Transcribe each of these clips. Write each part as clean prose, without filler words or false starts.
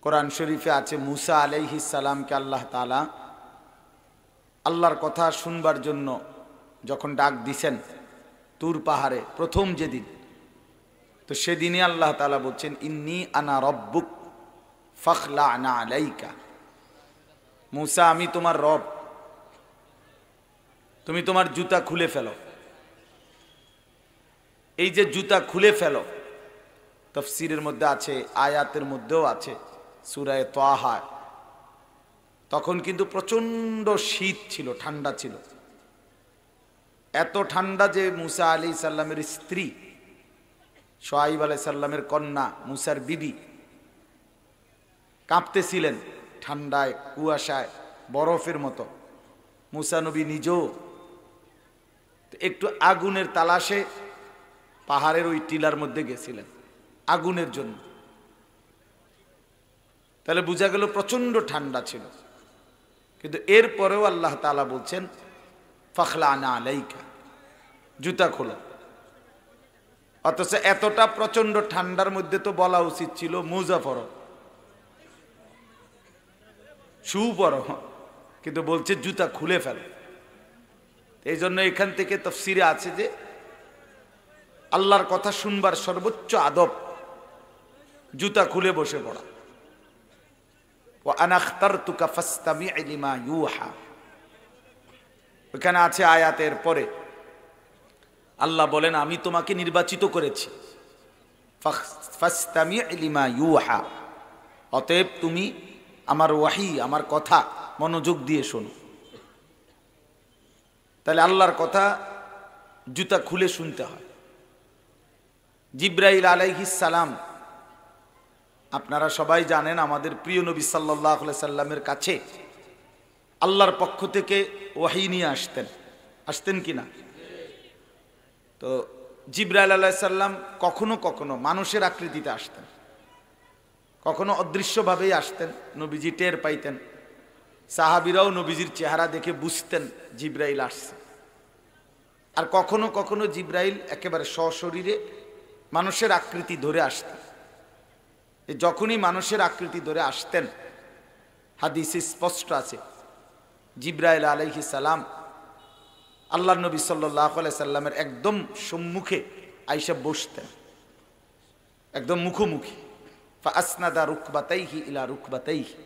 কোরআন শরীফে আছে মুসা আলাইহিস সালামকে আল্লাহ তাআলা আল্লাহর কথা শুনবার জন্য যখন ডাক দিছেন তুর পাহাড়ে প্রথম যেদিন, তো সেদিনই আল্লাহ তাআলা বলছেন ইন্নী আনা রব্বুক ফাখলা'না আলাইকা, মুসা আমি তোমার রব, তুমি তোমার জুতা খুলে ফেলো। এই যে জুতা খুলে ফেলো, তাফসীরের মধ্যে আছে, আয়াতের মধ্যেও আছে, সূরা তাহা। তখন কিন্তু প্রচন্ড শীত ছিল, ঠান্ডা ছিল, এত ঠান্ডা যে মুসা আলাইহিস সালামের স্ত্রী শুআয়ব আলাইহিস সালামের কন্যা মুসার বিবি কাঁপতেছিলেন ঠান্ডায়, কুয়াশায়, বরফের মতো। মুসা নবী নিজেও একটু আগুনের তালাশে পাহাড়ের ওই টিলার মধ্যে গেছিলেন আগুনের জন্য। তাহলে বোঝা গেল প্রচন্ড ঠান্ডা ছিল, কিন্তু এরপরেও আল্লাহ তাআলা বলছেন ফাখলা'না আলাইকা, জুতা খোলো। অথচ এতটা প্রচন্ড ঠান্ডার মধ্যে তো বলা উচিত ছিল মোজা পরো, শু পরো, কিন্তু বলছে জুতা খুলে ফেল। এই জন্য এখান থেকে তাফসীরে আছে যে আল্লাহর কথা শুনবার সর্বোচ্চ আদব জুতা খুলে বসে পড়া। ওয়া আনা আখতারতুকা ফাসতামি' লিমা ইউহা, ওখানে আছে আয়াতের পরে আল্লাহ বলেন আমি তোমাকে নির্বাচিত করেছি, ফাসতামি' লিমা ইউহা, অতএব তুমি আমার ওয়াহি, আমার কথা মনোযোগ দিয়ে শোনো। তাহলে আল্লাহর কথা জুতা খুলে শুনতে হয়। জিবরাইল আলাইহিস সালাম, আপনারা সবাই জানেন আমাদের প্রিয় নবী সাল্লাল্লাহু আলাইহি সাল্লামের কাছে আল্লাহর পক্ষ থেকে ওয়াহি নিয়ে আসতেন কিনা? তো জিবরাইল আলাইহিস সালাম কখনো কখনো মানুষের আকৃতিতে আসতেন, কখনো অদৃশ্যভাবেই আসতেন, নবীজি টের পাইতেন, সাহাবীরাও নবীজির চেহারা দেখে বুঝতেন জিবরাইল আসছে। আর কখনো কখনো জিবরাইল একেবারে সশরীরে মানুষের আকৃতি ধরে আসতেন। যখনই মানুষের আকৃতি ধরে আসতেন, হাদিসে স্পষ্ট আছে জিবরাইল আলাইহিস সালাম আল্লাহর নবী সাল্লাল্লাহু আলাইহি সাল্লামের একদম সম্মুখে আইসা বসতেন, একদম মুখোমুখি। ফাসনাদা রুকবাতাইহি ইলা রুকবাতাইহি,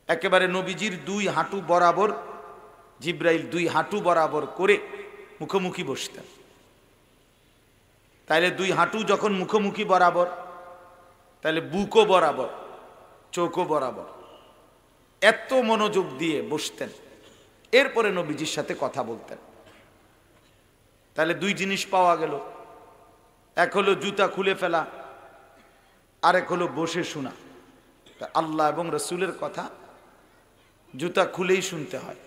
একেবারে নবীজির দুই হাঁটু বরাবর জিবরাইল দুই হাঁটু বরাবর করে মুখোমুখি বসতেন। তাইলে দুই হাঁটু যখন মুখোমুখি বরাবর, তাহলে বুকও বরাবর, চোখও বরাবর, এত মনোযোগ দিয়ে বসতেন। এরপরে নবীজির সাথে কথা বলতেন। তাহলে দুই জিনিস পাওয়া গেল, এক হলো জুতা খুলে ফেলা, আরেক হলো বসে শোনা। আল্লাহ এবং রসুলের কথা জুতা খুলেই শুনতে হয়,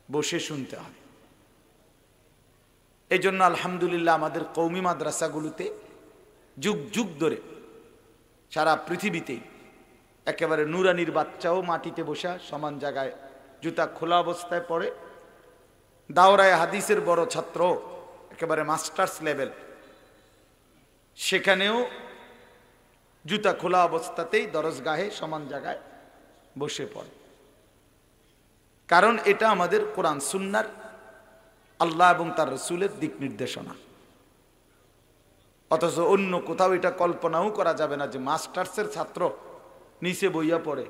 বসে শুনতে হয়। এই জন্য আলহামদুলিল্লাহ আমাদের কওমি মাদ্রাসাগুলোতে যুগ যুগ ধরে সারা পৃথিবীতেই একেবারে নুরানির বাচ্চাও মাটিতে বসা সমান জায়গায় জুতা খোলা অবস্থায় পড়ে। দাওরায়ে হাদিসের বড় ছাত্র একেবারে মাস্টার্স লেভেল, সেখানেও জুতা খোলা অবস্থাতেই দরজগাহে সমান জায়গায় বসে পড়ে। কারণ এটা আমাদের কোরআন সুন্নাহর, আল্লাহ এবং তার রসুলের দিক নির্দেশনা। অথচ অন্য কোথাও এটা কল্পনাও করা যাবে না যে মাস্টার্সের ছাত্র নিচে বইয়া পড়ে।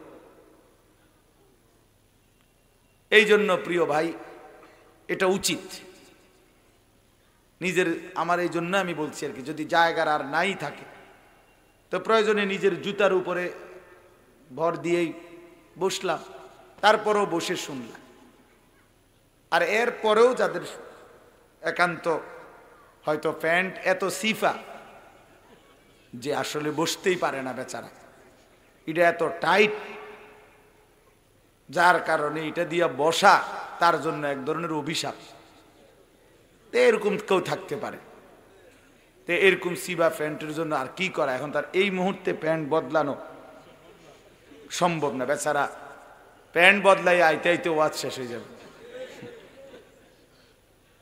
এই জন্য প্রিয় ভাই, এটা উচিত নিজের, আমার এই জন্য আমি বলছি আর কি, যদি জায়গার আর নাই থাকে তো প্রয়োজনে নিজের জুতার উপরে ভর দিয়েই বসলাম, তারপরেও বসে শুনলাম। আর এর পরেও যাদের একান্ত হয়তো প্যান্ট এত সিফা যে আসলে বসতেই পারে না বেচারা, এটা এত টাইট যার কারণে এটা দিয়া বসা তার জন্য এক ধরনের অভিশাপ, তো এরকম কেউ থাকতে পারে। তো এরকম সিবা প্যান্টের জন্য আর কি করা, এখন তার এই মুহূর্তে প্যান্ট বদলানো সম্ভব না, বেচারা প্যান্ট বদলাই আইতে আইতে ওয়াজ শেষ হয়ে যাবে।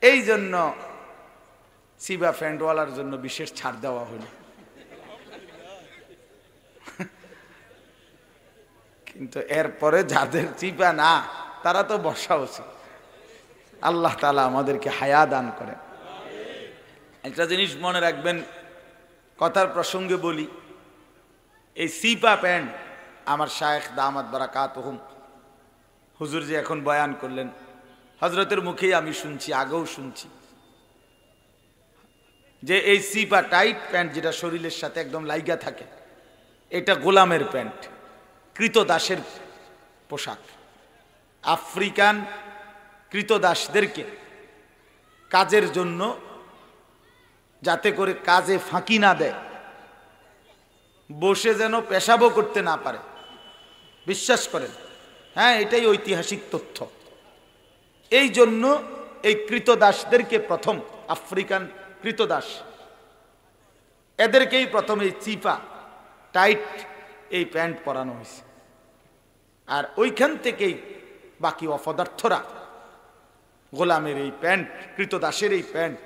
এই জন্য সিবা প্যান্টওয়ালার জন্য বিশেষ ছাড় দেওয়া হলো। কিন্তু এরপরে যাদের চিপা না তারা তো বসা উচিত। আল্লাহ তাআলা আমাদেরকে হায়া দান করেন। একটা জিনিস মনে রাখবেন, কথার প্রসঙ্গে বলি, এই সিপা প্যান্ট আমার শায়েখ দামাত বারাকাতুহুম হুজুর যে এখন বয়ান করলেন, হজরতের মুখেই আমি শুনছি, আগেও শুনছি, যে এই সিপা টাইট প্যান্ট যেটা শরীরের সাথে একদম লাইগা থাকে, এটা গোলামের প্যান্ট, কৃতদাসের পোশাক। আফ্রিকান কৃতদাসদেরকে কাজের জন্য, যাতে করে কাজে ফাঁকি না দেয়, বসে যেন পেশাবও করতে না পারে, বিশ্বাস করেন, হ্যাঁ এটাই ঐতিহাসিক তথ্য। এই জন্য এই কৃতদাসদেরকে প্রথম, আফ্রিকান কৃতদাস, এদেরকেই প্রথম এই চিপা টাইট এই প্যান্ট পরানো হয়েছে। আর ওইখান থেকেই বাকি অপদার্থরা গোলামের এই প্যান্ট, কৃতদাসের এই প্যান্ট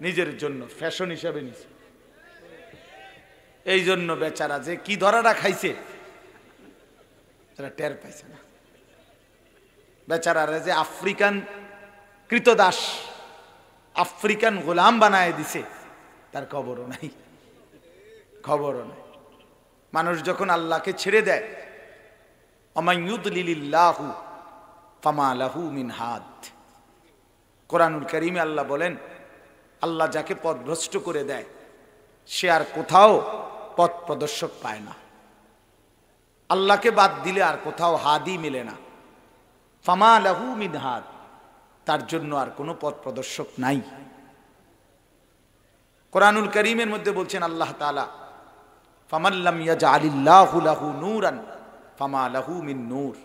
নিজের জন্য ফ্যাশন হিসাবে নিছে। এই জন্য বেচারা যে কি ধরাটা খাইছে তারা টের পাইছে না। বেচারারা যে আফ্রিকান কৃতদাস, আফ্রিকান গোলাম বানায় দিছে, তার খবরও নাই, খবরও নাই। মানুষ যখন আল্লাহকে ছেড়ে দেয়, অমাইয়ুদলিলিল্লাহু ফামা লাহু মিন হাদ, কোরআনুল কারীমে আল্লাহ বলেন, আল্লাহ যাকে পথভ্রষ্ট করে দেয় সে আর কোথাও পথ প্রদর্শক পায় না। আল্লাহকে বাদ দিলে আর কোথাও হাদি মেলে না। ফামা লাহু মিন হাদ, তার জন্য আর কোনো পথ প্রদর্শক নাই। কোরআনুল কারীমের মধ্যে বলছেন আল্লাহ তাআলা, ফামান লাম ইয়াজআলিল্লাহু লাহু নূরান ফামা লাহু মিন নূর,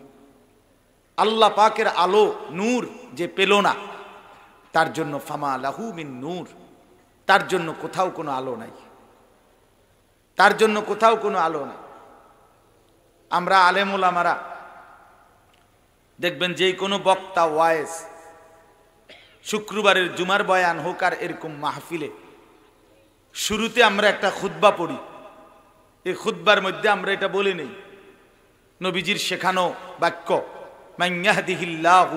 আল্লাহ পাকের আলো নূর যে পেল না, তার জন্য ফামা লাহু মিন নূর, তার জন্য কোথাও কোনো আলো নাই, তার জন্য কোথাও কোনো আলো নাই। আমরা আলেম ওলামারা দেখবেন, যেই কোনো বক্তা ওয়াইজ, শুক্রবারের জুমার বয়ান হোক আর এরকম মাহফিলে, শুরুতে আমরা একটা খুতবা পড়ি। এই খুতবার মধ্যে আমরা এটা বলে নেই, নবীজির শেখানো বাক্য, মান ইয়াহদিহিল্লাহু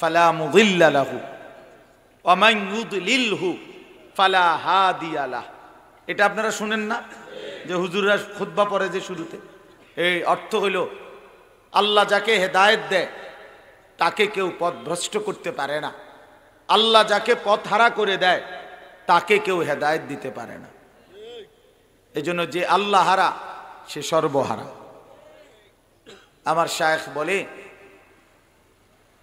ফালা মুদিল্লা লাহু ওয়া মান ইউদলিলহু ফালা হাদিয়া লাহু। এটা আপনারা শুনেন না, যে হুজুররা খুতবা পড়ে যে শুরুতে? এই অর্থ হইল, আল্লাহ যাকে হেদায়েত দেয় তাকে কেউ পথভ্রষ্ট করতে পারে না, আল্লাহ যাকে পথ হারা করে দেয় তাকে কেউ হেদায়েত দিতে পারে না। এজন্য যে আল্লাহ হারা সে সর্বহারা। আমার শায়েখ বলে,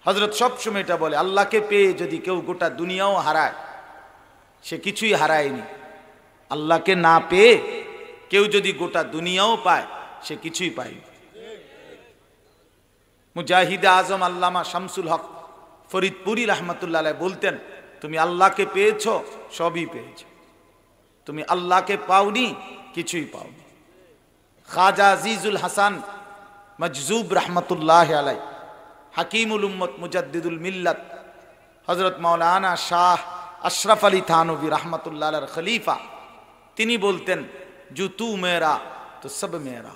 হযরত সবসময় এটা বলে, আল্লাহকে পেয়ে যদি কেউ গোটা দুনিয়াও হারায় সে কিছুই হারায়নি, আল্লাহকে না পেয়ে কেউ যদি গোটা দুনিয়াও পায় সে কিছুই পায়নি। মুজাহিদে আজম আল্লামা শামসুল হক ফরিদপুরি রহমতুল্লাহ আলাইহি বলতেন, তুমি আল্লাহকে পেয়েছ সবই পেয়েছ, তুমি আল্লাহকে পাওনি কিছুই পাওনি। খাজা আজিজুল হাসান মজজুব রহমতুল্লাহ আলাই, হাকিমুল উম্মত মুজাদ্দিদুল মিল্লাত হযরত মাওলানা শাহ আশরাফ আলী থানভী রহমতুল্লাহ আলাইহির খলিফা, তিনি বলতেন, জো তু মেরা তো সব মেরা,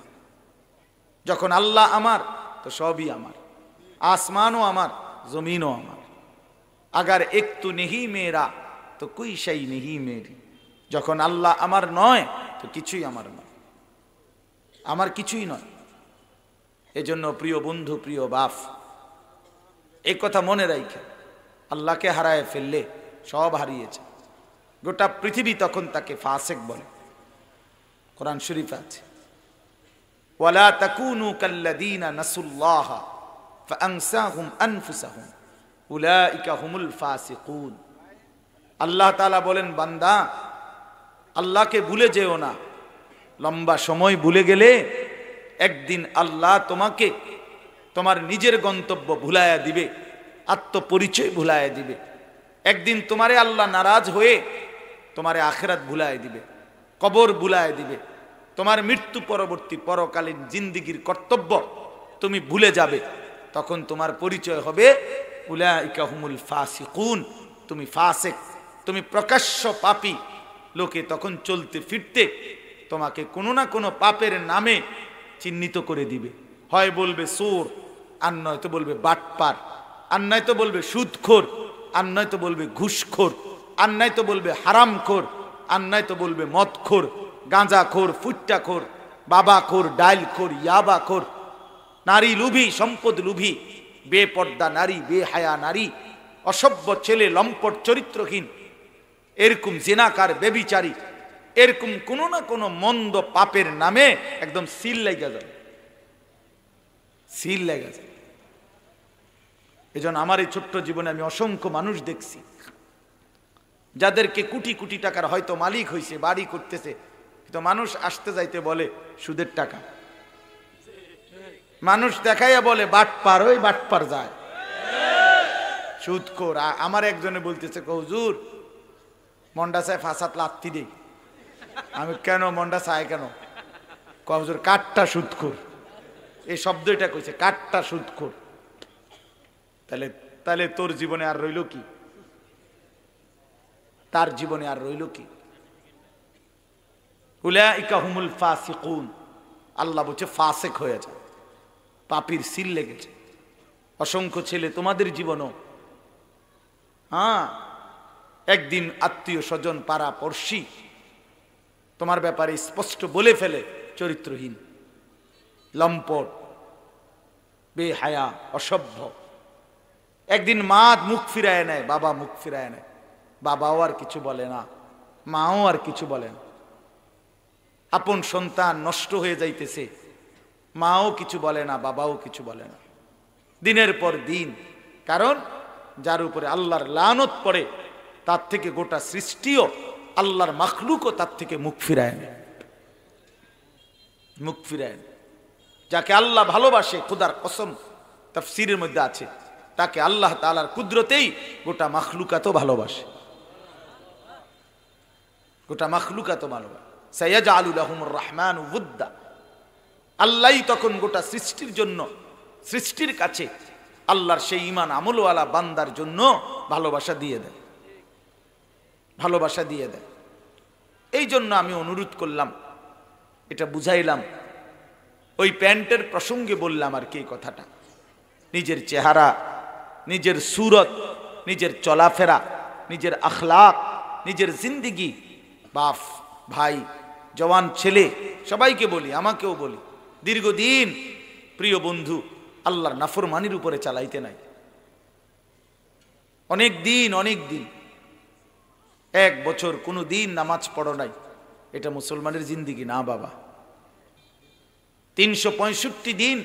যখন আল্লাহ আমার তো সবই আমার, আসমানও আমার জমিনও আমার, আগার এক তু নেহি মেরা তো কোই শাই নেহি মেরি, যখন আল্লাহ আমার নয় তো কিছুই আমার নয়, আমার কিছুই নয়। এজন্য প্রিয় বন্ধু, প্রিয় বাপ, এই কথা মনে রাখে, আল্লাহকে হারায় ফেললে সব হারিয়েছে। গোটা পৃথিবী তখন তাকে ফাসেক বলে। কোরআন শরীফ আছে, ওয়ালা তাকুনু কাল্লাযীনা নাসুল্লাহ ফাআনসাহুম আনফুসাহুম উলাইকা হুমুল ফাসিকুন। আল্লাহ তাআলা বলেন, বান্দা আল্লাহকে ভুলে যেও না। লম্বা সময় ভুলে গেলে একদিন আল্লাহ তোমাকে তোমার নিজের গন্তব্য ভুলাইয়া দিবে, আত্মপরিচয় ভুলাইয়া দিবে। একদিন তোমারে আল্লাহ নারাজ হয়ে তোমারে আখিরাত ভুলাইয়া দিবে, কবর ভুলাইয়া দিবে, তোমার মৃত্যু পরবর্তী পরকালীন জিন্দেগীর কর্তব্য তুমি ভুলে যাবে। তখন তোমার পরিচয় হবে উলাইকা হুমুল ফাসিকুন, তুমি ফাসেক, তুমি প্রকাশ্য পাপী। লোকে তখন চলতে ফিরতে তোমাকে কোনো না কোনো পাপের নামে চিহ্নিত করে দিবে। হয় বলবে চোর, আর নয়তো বলবে বাটপার, আর নয়তো বলবে সুদখোর, আর নয়তো বলবে ঘুষখোর, আর নয়তো বলবে হারামখোর, আর নয়তো বলবে মদখোর, গাঁজাখোর, ফুট্টাখোর, বাবাখোর, ডাইলখোর, ইয়াবাখোর, নারী লুভি, সম্পদ লুভি, বেপর্দা নারী, বেহায়া নারী, অসভ্য ছেলে, লম্পট চরিত্রহীন, এরকম জেনাকার, বেবিচারী, এরকম কোনো না কোনো মন্দ পাপের নামে একদম সিল লেগে যায়, সিল লেগে যায়। এজন্য আমার এই ছোট্ট জীবনে আমি অসংখ্য মানুষ দেখছি যাদেরকে কোটি কোটি টাকার হয়তো মালিক হয়েছে, বাড়ি করতেছে, কিন্তু মানুষ আসতে যাইতে বলে সুদের টাকা, মানুষ দেখাইয়া বলে বাটপার, ওই বাটপার যায় সুদখোর। আমার একজনে বলতেছে, হুজুর মন্ডা চায় ফাঁসাত লাত্তি দেই। আমি কেন মন্ডা চায় কেন? হুজুর কাঠটা সুদখোর, এই শব্দ এটা কইছে, কাঠটা সুদখোর। তাহলে তাহলে তোর জীবনে আর রইল কি? তার জীবনে আর রইল কি? উলাইকা হুমুল ফাসিকুন, আল্লাহ বলছে ফাসেক হয়ে যায়, পাপীর সিল লেগেছে। অসংখ্য ছেলে তোমাদের জীবনও, হ্যাঁ, একদিন আত্মীয় স্বজন, পাড়া পড়শি তোমার ব্যাপারে স্পষ্ট বলে ফেলে চরিত্রহীন, লম্পট, বেহায়া, অসভ্য। একদিন মা মুখ ফিরায় নেয়, বাবা মুখ ফিরায় নেয়, বাবাও আর কিছু বলে না, মাও আর কিছু বলে না। আপন সন্তান নষ্ট হয়ে যাইতেছে, মাও কিছু বলে না, বাবাও কিছু বলে না, দিনের পর দিন। কারণ যার উপরে আল্লাহর লানত পড়ে তার থেকে গোটা সৃষ্টিও, আল্লাহর মাখলুকও তার থেকে মুখ ফিরায় নেয়, মুখ ফিরায় নেয়। যাকে আল্লাহ ভালোবাসে, খুদার কসম তাফসীরের মধ্যে আছে, তাকে আল্লাহ তাআলার কুদরতেই গোটা মাখলুকাতও ভালোবাসে, গোটা মাখলুকাতও ভালোবাসে। সায়াজআলু লাহুমুর রাহমানু উদ্দা, আল্লাহই তখন গোটা সৃষ্টির জন্য, সৃষ্টির কাছে আল্লাহর সেই ঈমান আমলওয়ালা বান্দার জন্য ভালোবাসা দিয়ে দেয়, ভালোবাসা দিয়ে দেয়। এই জন্য আমি অনুরোধ করলাম, এটা বুঝাইলাম, ওই প্যান্টের প্রসঙ্গে বললাম আর কি কথাটা। নিজের চেহারা, নিজের সুরত, নিজের চলাফেরা, নিজের আখলাক, নিজের জিন্দিগি, বাপ ভাই, জওয়ান ছেলে, সবাইকে বলি, আমাকেও বলি, দীর্ঘদিন প্রিয় বন্ধু আল্লাহর নাফরমানির উপরে চালাইতে নাই। অনেক দিন, অনেক দিন, 1 বছর কোনো দিন নামাজ পড়ো নাই, এটা মুসলমানের জিন্দিগি না বাবা। 365 দিন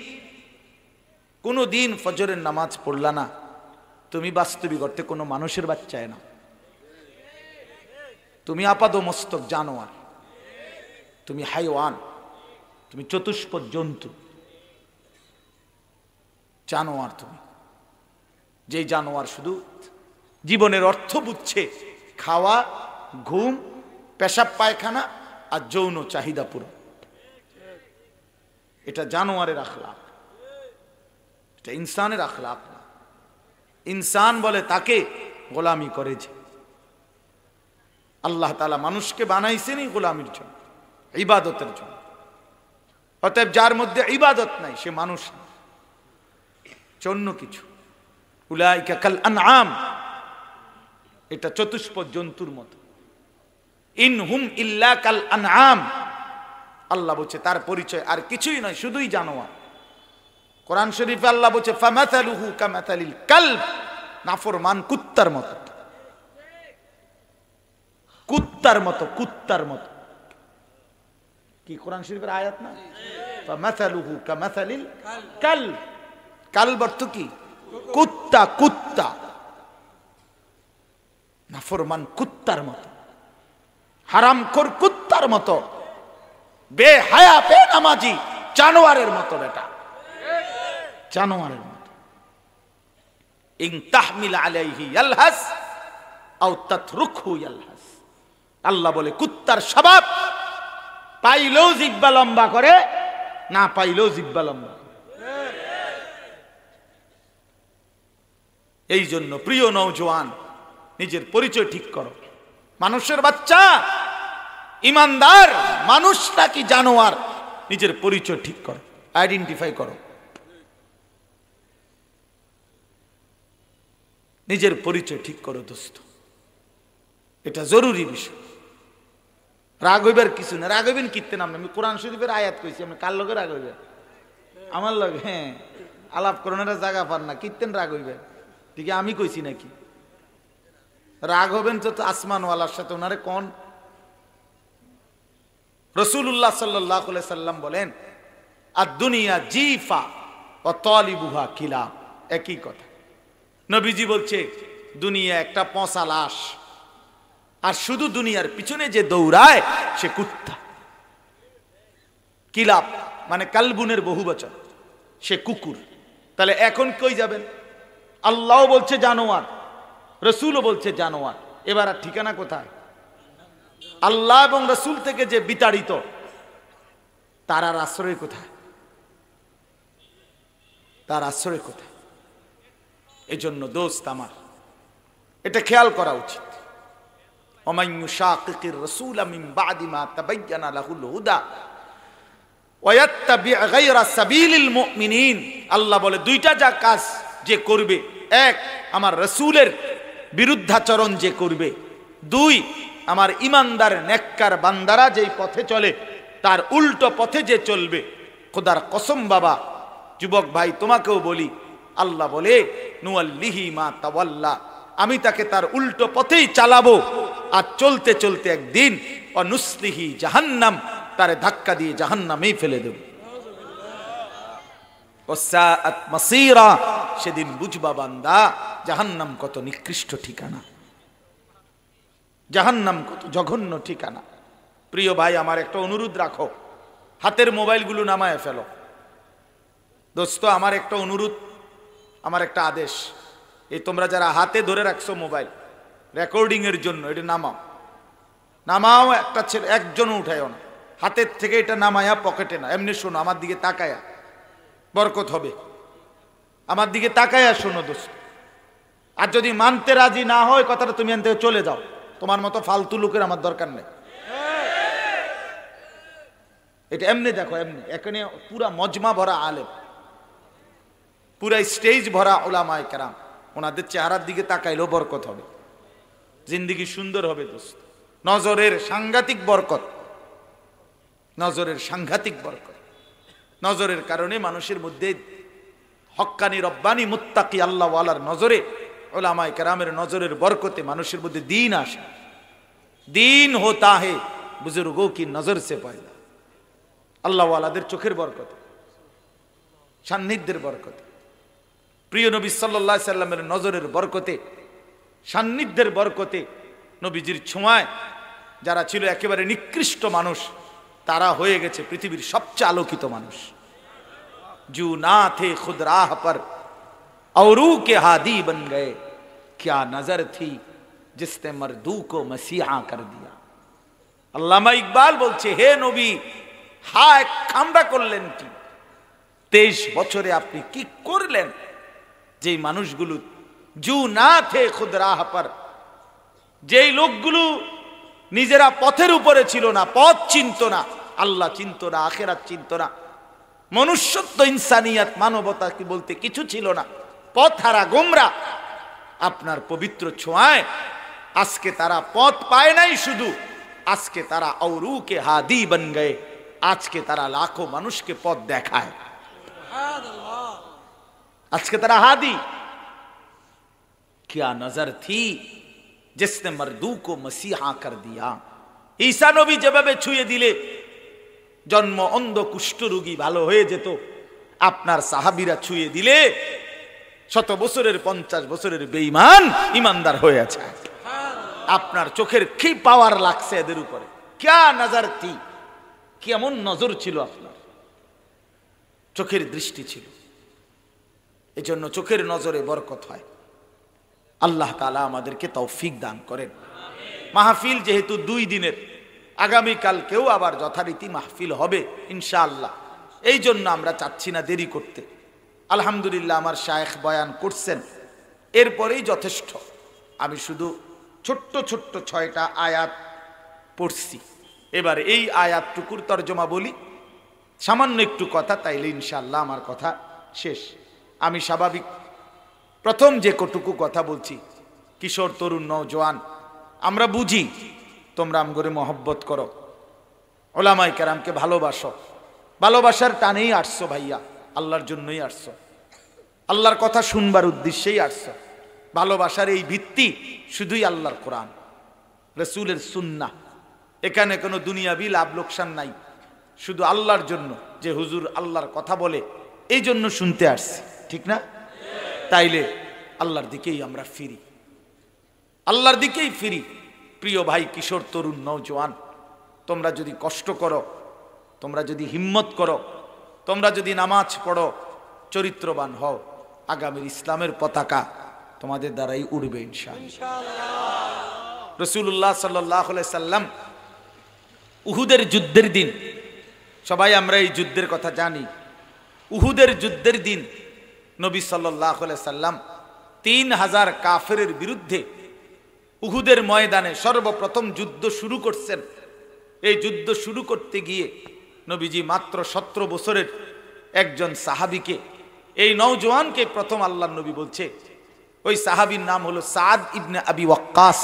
কোনো দিন ফজরের নামাজ পড়লা না, তুমি বাস্তবিক অর্থে কোনো মানুষের বাচ্চায় না, তুমি আপাদ মস্তক জানোয়ার, তুমি হাইওয়ান, তুমি চতুষ্পদ জন্তু, জানোয়ার তুমি। যেই জানোয়ার শুধু জীবনের অর্থ বুঝছে খাওয়া, ঘুম, পেশাব পায়খানা আর যৌন চাহিদা পূরণ, এটা জানোয়ারের আখলাক, এটা ইনসানের আখলাক না। ইনসান বলে তাকে গোলামি করে যে আল্লাহ তাআলা মানুষকে বানাইছেনই গোলামির জন্য, ইবাদতের জন্য। অতএব যার মধ্যে ইবাদত নাই সে মানুষ না, অন্য কিছু। উলাইকা কাল আনআম, এটা চতুষ্পদ জন্তুর মতো। ইন হুম ইল্লা কাল আনআম, আল্লাহ বলছে তার পরিচয় আর কিছুই নয়, শুধুই জানোয়ার। কোরআন শরীফে আল্লাহ বলছে ফামাথালুহু কামাথালিল কালব, নাফরমান কুত্তার মতো, কুত্তার মতো, কুত্তার মতো। কি কোরআন শরীফের আয়াত না? ফামাথালুহু কামাথালিল কালব, কালব অর্থ কি? কুত্তা, কুত্তা, নাফরমান কুত্তার মতো, হারামখোর কুত্তার মতো, বেহায়া বেনামাজি জানোয়ারের মতো, বেটা জানোয়ারের মতো। ইন তাহমিল আলাইহি ইয়ালহাস আও তাতরুকহু ইয়ালহাস, আল্লাহ বলে কুত্তার স্বভাব, পাইলেও জিহ্বা লম্বা করে, না পাইলেও জিহ্বা লম্বা। এই জন্য প্রিয় নওজোয়ান, নিজের পরিচয় ঠিক করো। মানুষের বাচ্চা, ইমানদার মানুষ নাকি জানোয়ার, নিজের পরিচয় ঠিক করো, আইডেন্টিফাই করো। নিজের পরিচয় ঠিক করো দোস্ত, এটা জরুরি বিষয়। রাগ হইবার কিছু না, রাগ হইবেন কীর্তেন আপনি, আমি কোরআন শরীফের আয়াত কইছি, আপনি কার লগে রাগ হইবেন? আমার লগে? হ্যাঁ, আলাপ করোনাটা জায়গা পান না, কীর্তেন রাগ হইবেন? ঠিক আমি কইছি নাকি? রাগ হবেন তো আসমানওয়ালার সাথে, ওনারে কোন রাসূলুল্লাহ সাল্লাল্লাহু আলাইহি সাল্লাম বলেন আর দুনিয়া জিফা ও তালিবুহা কিলাব, একই কথা। নবীজি বলছে দুনিয়া একটা পচা লাশ, আর শুধু দুনিয়ার পিছনে যে দৌড়ায় সে কুত্তা। কিলাব মানে কালবুনের বহুবচন, সে কুকুর। তাহলে এখন কই যাবেন? আল্লাহ বলছে জানোয়ার, রসুলও বলছে জানোয়ার, এবার আর ঠিকানা কোথায়? আল্লাহ এবং রসুল থেকে যে বিতাড়িত, তার আর আশ্রয় কোথায়? তার আশ্রয় কোথায়? এই জন্য দোস্ত আমার এটা খেয়াল করা উচিত। ওমান ইউশাকিকির রাসূল মিন বাদি মা তাবায়্যানা লাহুল হুদা ওয়া ইয়াত্তাবি' গায়রা সাবিলিল মুমিনিন, আল্লাহ বলে দুইটা যা কাজ যে করবে, এক আমার রাসূলের বিরুদ্ধাচরণ যে করবে, দুই আমার ইমানদার নেককার বান্দারা যেই পথে চলে তার উল্টো পথে যে চলবে। খোদার কসম বাবা, যুবক ভাই তোমাকেও বলি, আল্লাহ বলে নুয়াল্লিহি মা তাওয়াল্লা, আমি তাকে তার উল্টো পথেই চালাবো, আর চলতে চলতে একদিন অনুসলিহি জাহান্নাম, তারে ধাক্কা দিয়ে জাহান্নামেই ফেলে দেব। ওয়াসাআত মাসীরা, সেদিন বুঝবা বান্দা জাহান্নাম কত নিকৃষ্ট ঠিকানা, জাহান্নাম কত জঘন্য ঠিকানা। প্রিয় ভাই আমার একটা অনুরোধ রাখো, হাতের মোবাইলগুলো নামায় ফেলো। দোস্ত আমার একটা অনুরোধ, আমার একটা আদেশ, এই তোমরা যারা হাতে ধরে রাখছো মোবাইল রেকর্ডিং এর জন্য, এটা নামাও, নামাও। একটা ছেলে একজনও উঠায়ও না হাতের থেকে, এটা নামায়া পকেটে না, এমনি শোনো, আমার দিকে তাকায়া, বরকত হবে। আমার দিকে তাকায়া শোনো দোস্ত। আর যদি মানতে রাজি না হয় কথাটা, তুমি এখান থেকে চলে যাও, তোমার মতো ফালতু লোকের আমার দরকার নেই। এটা এমনি দেখো, এমনি এখানে পুরা মজমা ভরা আলেম, পুরা স্টেজ ভরা উলামায়ে কেরাম, ওনাদের চেহারার দিকে তাকাইলেও বরকত হবে, জিন্দেগি সুন্দর হবে দোস্ত। নজরের সাংঘাতিক বরকত, নজরের সাংঘাতিক বরকত। নজরের কারণে মানুষের মধ্যে হক্কানি রব্বানি মুত্তাকি আল্লাহ ওয়ালার নজরে, উলামায়ে কেরামের নজরের বরকতে মানুষের মধ্যে দিন আসে। দিন হোতা হে বুজুর্গোं की नजर से पहला, আল্লাহ ওয়ালাদের চোখের বরকত, সান্নিধ্যের বরকত, প্রিয় নবী সাল্লাল্লাহু আলাইহি সাল্লামের নজরের বরকতে, সান্নিধ্যের বরকতে, নবীজির ছোঁয়ায় যারা ছিল একেবারে নিকৃষ্ট মানুষ, তারা হয়ে গেছে পৃথিবীর সবচেয়ে আলোকিত মানুষ। জু না থে খুদ রাহ पर औरू के हादी बन गए, क्या नजर थी जिसने मर्दू को मसीहा कर दिया। আল্লামা ইকবাল বলছে, হে নবী, হায় কামড়া করলেন কি, 23 বছরে আপনি কি করলেন? যেই মানুষগুলো জু না থে খুদ রাহ पर, যেই লোকগুলো নিজেরা পথের উপরে ছিল না, পথ চিনত না, আল্লাহ চিনত না, আখিরাত চিনত না, মনুষ্যত্ব ইনসানিয়াত মানবতা কি বলতে কিছু ছিল না, পথ হারা গোমরা, আপনার পবিত্র ছোঁয়ায় আজকে তারা পথ পায় নাই, শুধু আজকে তারা औरू के हादी बन गए, আজকে তারা লাখো মানুষকে পথ দেখায়। আজকে তারা হাদি। क्या नजर थी जिसने मर्दू को मसीहा कर दिया। ঈসা নবী যেভাবে ছুঁয়ে দিলে জন্ম অন্ধ কুষ্ঠরোগী ভালো হয়ে যেত, আপনার সাহাবীরা ছুঁয়ে দিলে 100 বছরের 50 বছরের বেঈমান ইমানদার হয়ে আছে। আপনার চোখের কি পাওয়ার লাগছে এদের উপরে, क्या नजर थी, কেমন নজর ছিল আপনার, চোখের দৃষ্টি ছিল। এজন্য চোখের নজরে বরকত হয়। আল্লাহ তাআলা আমাদেরকে তৌফিক দান করেন। মাহফিল যেহেতু 2 দিনের, আগামী কালকেও আবার যথারীতি মাহফিল হবে ইনশাআল্লাহ, এই জন্য আমরা চাচ্ছি না দেরি করতে। আলহামদুলিল্লাহ আমার শায়েখ বয়ান করছেন, এরপরেই যথেষ্ট। আমি শুধু ছোট্ট ছোট্ট 6টা আয়াত পড়ছি, এবার এই আয়াতটুকুর তরজমা বলি, সামান্য একটু কথা, তাইলে ইনশাআল্লাহ আমার কথা শেষ। আমি স্বাভাবিক প্রথম যে কটুকু কথা বলছি, কিশোর তরুণ নওজোয়ান, আমরা বুঝি তোমরা আমগরে মহব্বত করো, ওলামায়ে কেরামকে ভালোবাসো, ভালোবাসার টানেই আসছো ভাইয়া, আল্লাহর জন্যই আসছো, আল্লাহর কথা শুনবার উদ্দেশ্যেই আসছো। ভালোবাসার এই ভিত্তি শুধুই আল্লাহর কোরআন, রাসূলের সুন্নাহ। এখানে কোনো দুনিয়াবি লাভ লোকসান নাই, শুধু আল্লাহর জন্য, যে হুজুর আল্লাহর কথা বলে এই জন্য শুনতে আসছি, ঠিক না? তাইলে আল্লাহর দিকেই আমরা ফিরি, আল্লাহর দিকেই ফিরি। প্রিয় ভাই কিশোর তরুণ নওজোয়ান, তোমরা যদি কষ্ট করো, তোমরা যদি হিম্মত করো, তোমরা যদি নামাজ পড়ো, চরিত্রবান হও, আগামীর ইসলামের পতাকা তোমাদের দ্বারাই উড়বে ইনশাআল্লাহ। রাসূলুল্লাহ সাল্লাল্লাহু আলাইহি সাল্লাম উহুদের যুদ্ধের দিন, সবাই আমরা এই যুদ্ধের কথা জানি, উহুদের যুদ্ধের দিন নবী সাল্লাল্লাহু আলাইহি সাল্লাম 3000 কাফেরের বিরুদ্ধে উহুদের ময়দানে সর্বপ্রথম যুদ্ধ শুরু করছেন। এই যুদ্ধ শুরু করতে গিয়ে নবীজি মাত্র 17 বছরের একজন সাহাবীকে, এই নওজোয়ানকে প্রথম আল্লাহর নবী বলছে, ওই সাহাবীর নাম হলো সাদ ইবনে আবি ওয়াক্কাস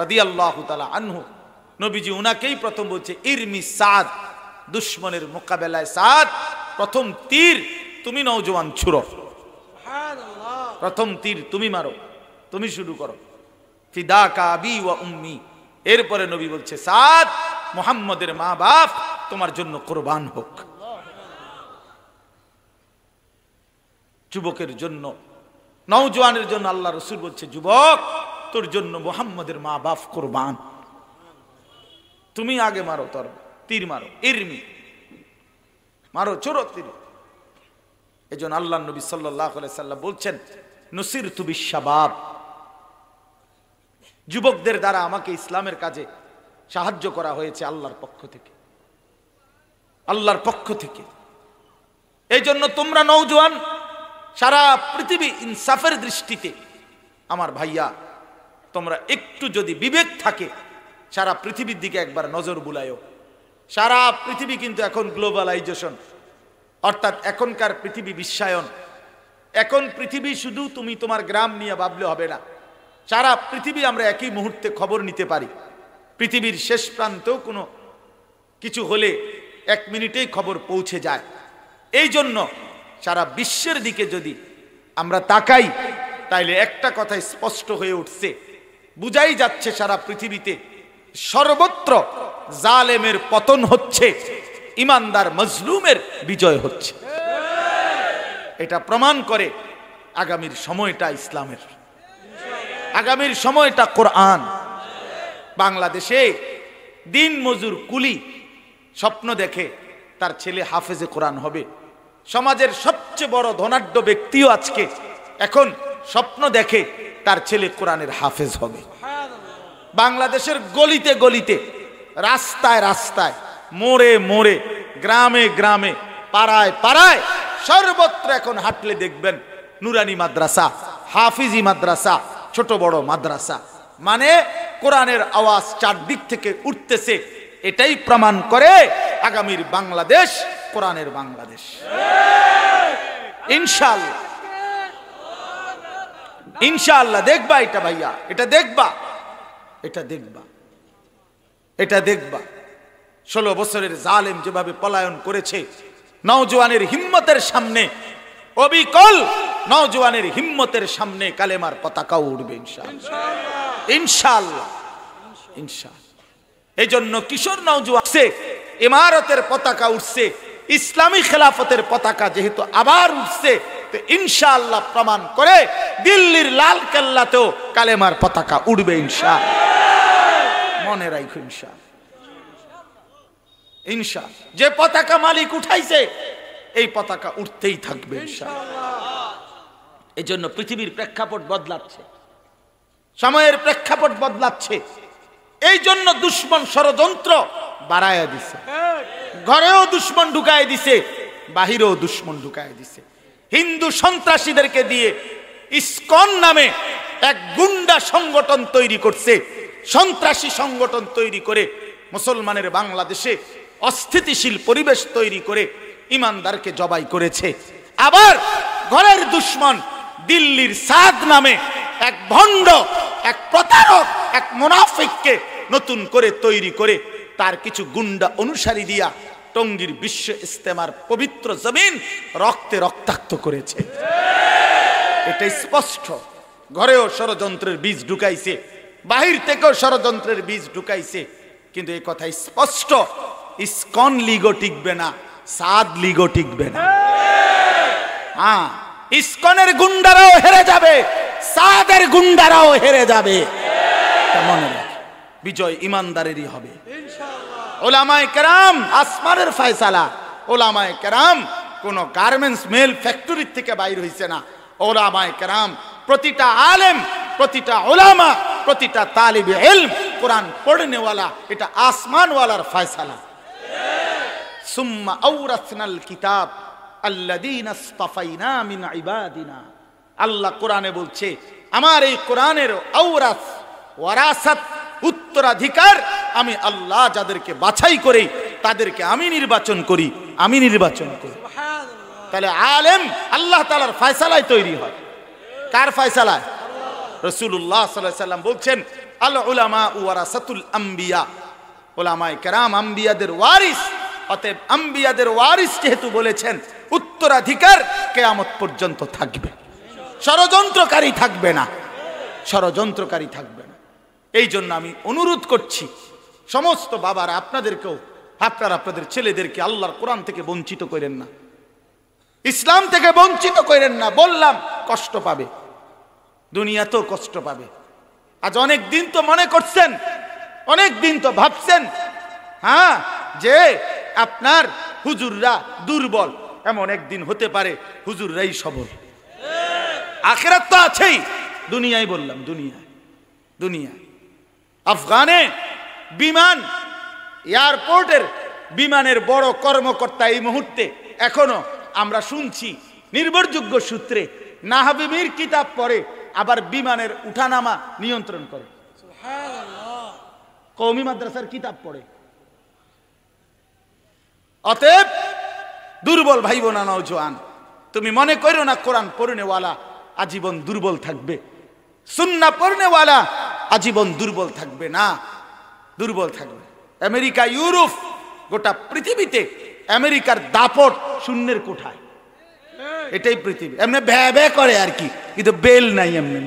রাদিয়াল্লাহু তাআলা আনহু। নবীজি উনাকেই প্রথম বলছে, ইরমি সাদ, দুশমনের মোকাবেলায় সাদ, প্রথম তীর তুমি নওজোয়ান ছুড়ো, প্রথম তীর তুমি মারো, তুমি শুরু করো, ফিদাকা আবি ওয়া উম্মি। এরপরে নবী বলছে, সাদ, মুহাম্মদের মা বাপ তোমার জন্য কুরবান হোক। যুবকের জন্য, নওজোয়ানের জন্য আল্লাহ রাসূল বলছে, যুবক তোর জন্য মুহাম্মদের মা বাপ কুরবান, তুমি আগে মারো, তোর তীর মারো, ইরমি মারো, ছোড়ো তীর। এজন্য আল্লাহর নবী সাল্লাল্লাহু আলাইহি সাল্লাম বলছেন, নুসিরতু বিশ-শাবাব, যুবকদের দ্বারা আমাকে ইসলামের কাজে সাহায্য করা হয়েছে আল্লাহর পক্ষ থেকে, আল্লাহর পক্ষ থেকে। এই জন্য তোমরা নওজোয়ান, সারা পৃথিবী ইনসাফের দৃষ্টিতে আমার ভাইয়া, তোমরা একটু যদি বিবেক থাকে, সারা পৃথিবীর দিকে একবার নজর বুলায়ও। সারা পৃথিবী কিন্তু এখন গ্লোবালাইজেশন, অর্থাৎ এখনকার পৃথিবী বিশ্বায়ন। এখন পৃথিবী শুধু তুমি তোমার গ্রাম নিয়ে ভাবলে হবে না, সারা পৃথিবী আমরা একই মুহূর্তে খবর নিতে পারি। পৃথিবীর শেষ প্রান্তেও কোনো কিছু হলে 1 মিনিটেই খবর পৌঁছে যায়। এই জন্য সারা বিশ্বের দিকে যদি আমরা তাকাই, তাইলে একটা কথা স্পষ্ট হয়ে উঠছে, বুঝাই যাচ্ছে সারা পৃথিবীতে সর্বত্র জালেমের পতন হচ্ছে, ইমানদার মজলুমের বিজয় হচ্ছে। এটা প্রমাণ করে আগামীর সময়টা ইসলামের, আগামীর সময়টা কোরআন। বাংলাদেশে দিন মজুর কুলি স্বপ্ন দেখে তার ছেলে হাফেজে কোরআন হবে। সমাজের সবচেয়ে বড় ধনাঢ্য ব্যক্তিও আজকে এখন স্বপ্ন দেখে তার ছেলে কোরআনের হাফেজ হবে। বাংলাদেশের গলিতে গলিতে, রাস্তায় রাস্তায়, মোড়ে মোড়ে, গ্রামে গ্রামে, পাড়ায় পাড়ায়, সর্বত্র এখন হাঁটলে দেখবেন নুরানি মাদ্রাসা, হাফিজি মাদ্রাসা, ছোট বড় মাদ্রাসা। মানে কোরআনের আওয়াজ চারদিক থেকে উঠতেছে। এটাই প্রমাণ করে আগামীর বাংলাদেশ কোরআনের বাংলাদেশ ইনশাআল্লাহ। ইনশাআল্লাহ দেখবা এটা ভাইয়া, এটা দেখবা, এটা দেখবা, এটা দেখবা। 16 বছরের জালেম যেভাবে পলায়ন করেছে, নওজোয়ানের হিম্মতের সামনে, অবিকল নওজোয়ানের হিম্মতের সামনে কালেমার পতাকাও উঠবে ইনশাআল্লাহ, ইনশাআল্লাহ, ইনশাআল্লাহ। এই জন্য কিশোর নওজোয়ান ইমারতের পতাকা উঠছে, ইসলামী খেলাফতের পতাকা যেহেতু আবার উঠছে, তো ইনশাআল্লাহ প্রমাণ করে দিল্লির লাল কেল্লাতেও কালেমার পতাকা উঠবে ইনশাআল্লাহ। মনে রাখো ইনশাআল্লাহ, ইনশাআল্লাহ। যে পতাকা মালিক উঠাইছে, এই পতাকা উঠতেই থাকবে ইনশাআল্লাহ। এই জন্য পৃথিবীর প্রেক্ষাপট বদলাচ্ছে, সময়ের প্রেক্ষাপট বদলাচ্ছে। এই জন্য দুশ্মন ষড়যন্ত্র বাড়ায়া দিছে, ঘরেও দুশ্মন ঢুকায় দিছে, বাহিরেও দুশ্মন ঢুকায় দিছে। হিন্দু সন্ত্রাসীদেরকে দিয়ে ইসকন নামে এক গুন্ডা সংগঠন তৈরি করছে, সন্ত্রাসী সংগঠন তৈরি করে মুসলমানের বাংলাদেশে অস্থিতিশীল পরিবেশ তৈরি করে ইমানদারকে জবাই করেছে। আবার ঘরের দুশ্মন দিল্লির সাদ নামে এক ভণ্ড, এক প্রতারক, এক মুনাফিককে নতুন করে তৈরি করে তার কিছু গুন্ডা অনুসারী দিয়া টঙ্গীর বিশ্ব ইস্তেমার পবিত্র জমিন রক্তে রক্তাক্ত করেছে। এটা স্পষ্ট। ঘরেও ষড়যন্ত্রের বীজ ঢুকাইছে, বাহির থেকেও ষড়যন্ত্রের বীজ ঢুকাইছে, কিন্তু এই কথা স্পষ্ট, ইসকন লীগও টিকবে না, সাদ লীগও টিকবে না। হ্যাঁ, ইসকনের গুন্ডারাও হেরে যাবে, সাদের গুন্ডারাও হেরে যাবে। মনে রাখ, বিজয় ইমানদারেরই হবে ইনশাআল্লাহ। উলামায়ে কেরাম আসমানের ফয়সালা। উলামায়ে কেরাম কোন গার্মেন্টস মেল ফ্যাক্টরি থেকে বাইর হইছে না। উলামায়ে কেরাম প্রতিটা আলেম, প্রতিটা উলামা, প্রতিটা তালিবে ইলম, কোরআন পড়নেওয়ালা, এটা আসমানওয়ালার ফয়সালা। সুম্মা আওরাসনাল কিতাব আল্লাযীনা ইসতাফাইনা মিন ইবাদিনা। আল্লাহ কোরআনে বলছে, আমার এই কোরআনের আওরাস, ওয়ারাসাত, উত্তরাধিকার আমি আল্লাহ যাদেরকে বাছাই করি তাদেরকে আমি নির্বাচন করি, আমি নির্বাচন করি। তাহলে আলেম আল্লাহ তাআলার ফয়সালায় তৈরি হয়। কার ফয়সালায়? রাসূলুল্লাহ সাল্লাল্লাহু আলাইহি ওয়াসাল্লাম বলছেন, আল উলামা ওয়ারাসাতুল আম্বিয়া। উলামায়ে কেরাম আম্বিয়াদের ওয়ারিস। অতএব আম্বিয়াদের ওয়ারিস যেহেতু বলেছেন, উত্তরাধিকার কিয়ামত পর্যন্ত থাকবে, ষড়যন্ত্রকারী থাকবে না, ষড়যন্ত্রকারী থাকবে না। এই জন্য আমি অনুরোধ করছি সমস্ত বাবারা, আপনাদেরকেও, আপনারা আপনাদের ছেলেদেরকে আল্লাহর কোরআন থেকে বঞ্চিত করেন না, ইসলাম থেকে বঞ্চিত করেন না। বললাম কষ্ট পাবে, দুনিয়াতেও কষ্ট পাবে। আজ অনেক দিন তো মনে করছেন, অনেক দিন তো ভাবছেন, হ্যাঁ, যে আপনার হুজুররা দুর্বল। এমন একদিন হতে পারে হুজুররাই সবল। আখিরাত তো আছেই, দুনিয়ায় বললাম, দুনিয়া। আফগানে বিমান, এয়ারপোর্টের বিমানের বড় কর্মকর্তা এই মুহূর্তে এখনো আমরা শুনছি নির্ভরযোগ্য সূত্রে নাহাবিমির কিতাব পড়ে, আবার বিমানের উঠানামা নিয়ন্ত্রণ করে। সুবহানাল্লাহ। কওমি মাদ্রাসার কিতাব পড়ে। অতএব দুর্বল ভাই বোনা নওজোয়ান, তুমি মনে করো না কোরআন পড়নেওয়ালা আজীবন দুর্বল থাকবে, সুন্নাহ পড়নেওয়ালা আজীবন দুর্বল থাকবে না, দুর্বল থাকবে। আমেরিকা, ইউরোপ, গোটা পৃথিবীতে আমেরিকার দাপট শূন্যের কোঠায়। এটাই পৃথিবী। এমনি ভ্যা ভ্যা করে আর কি, কিন্তু বেল নাই। এমনি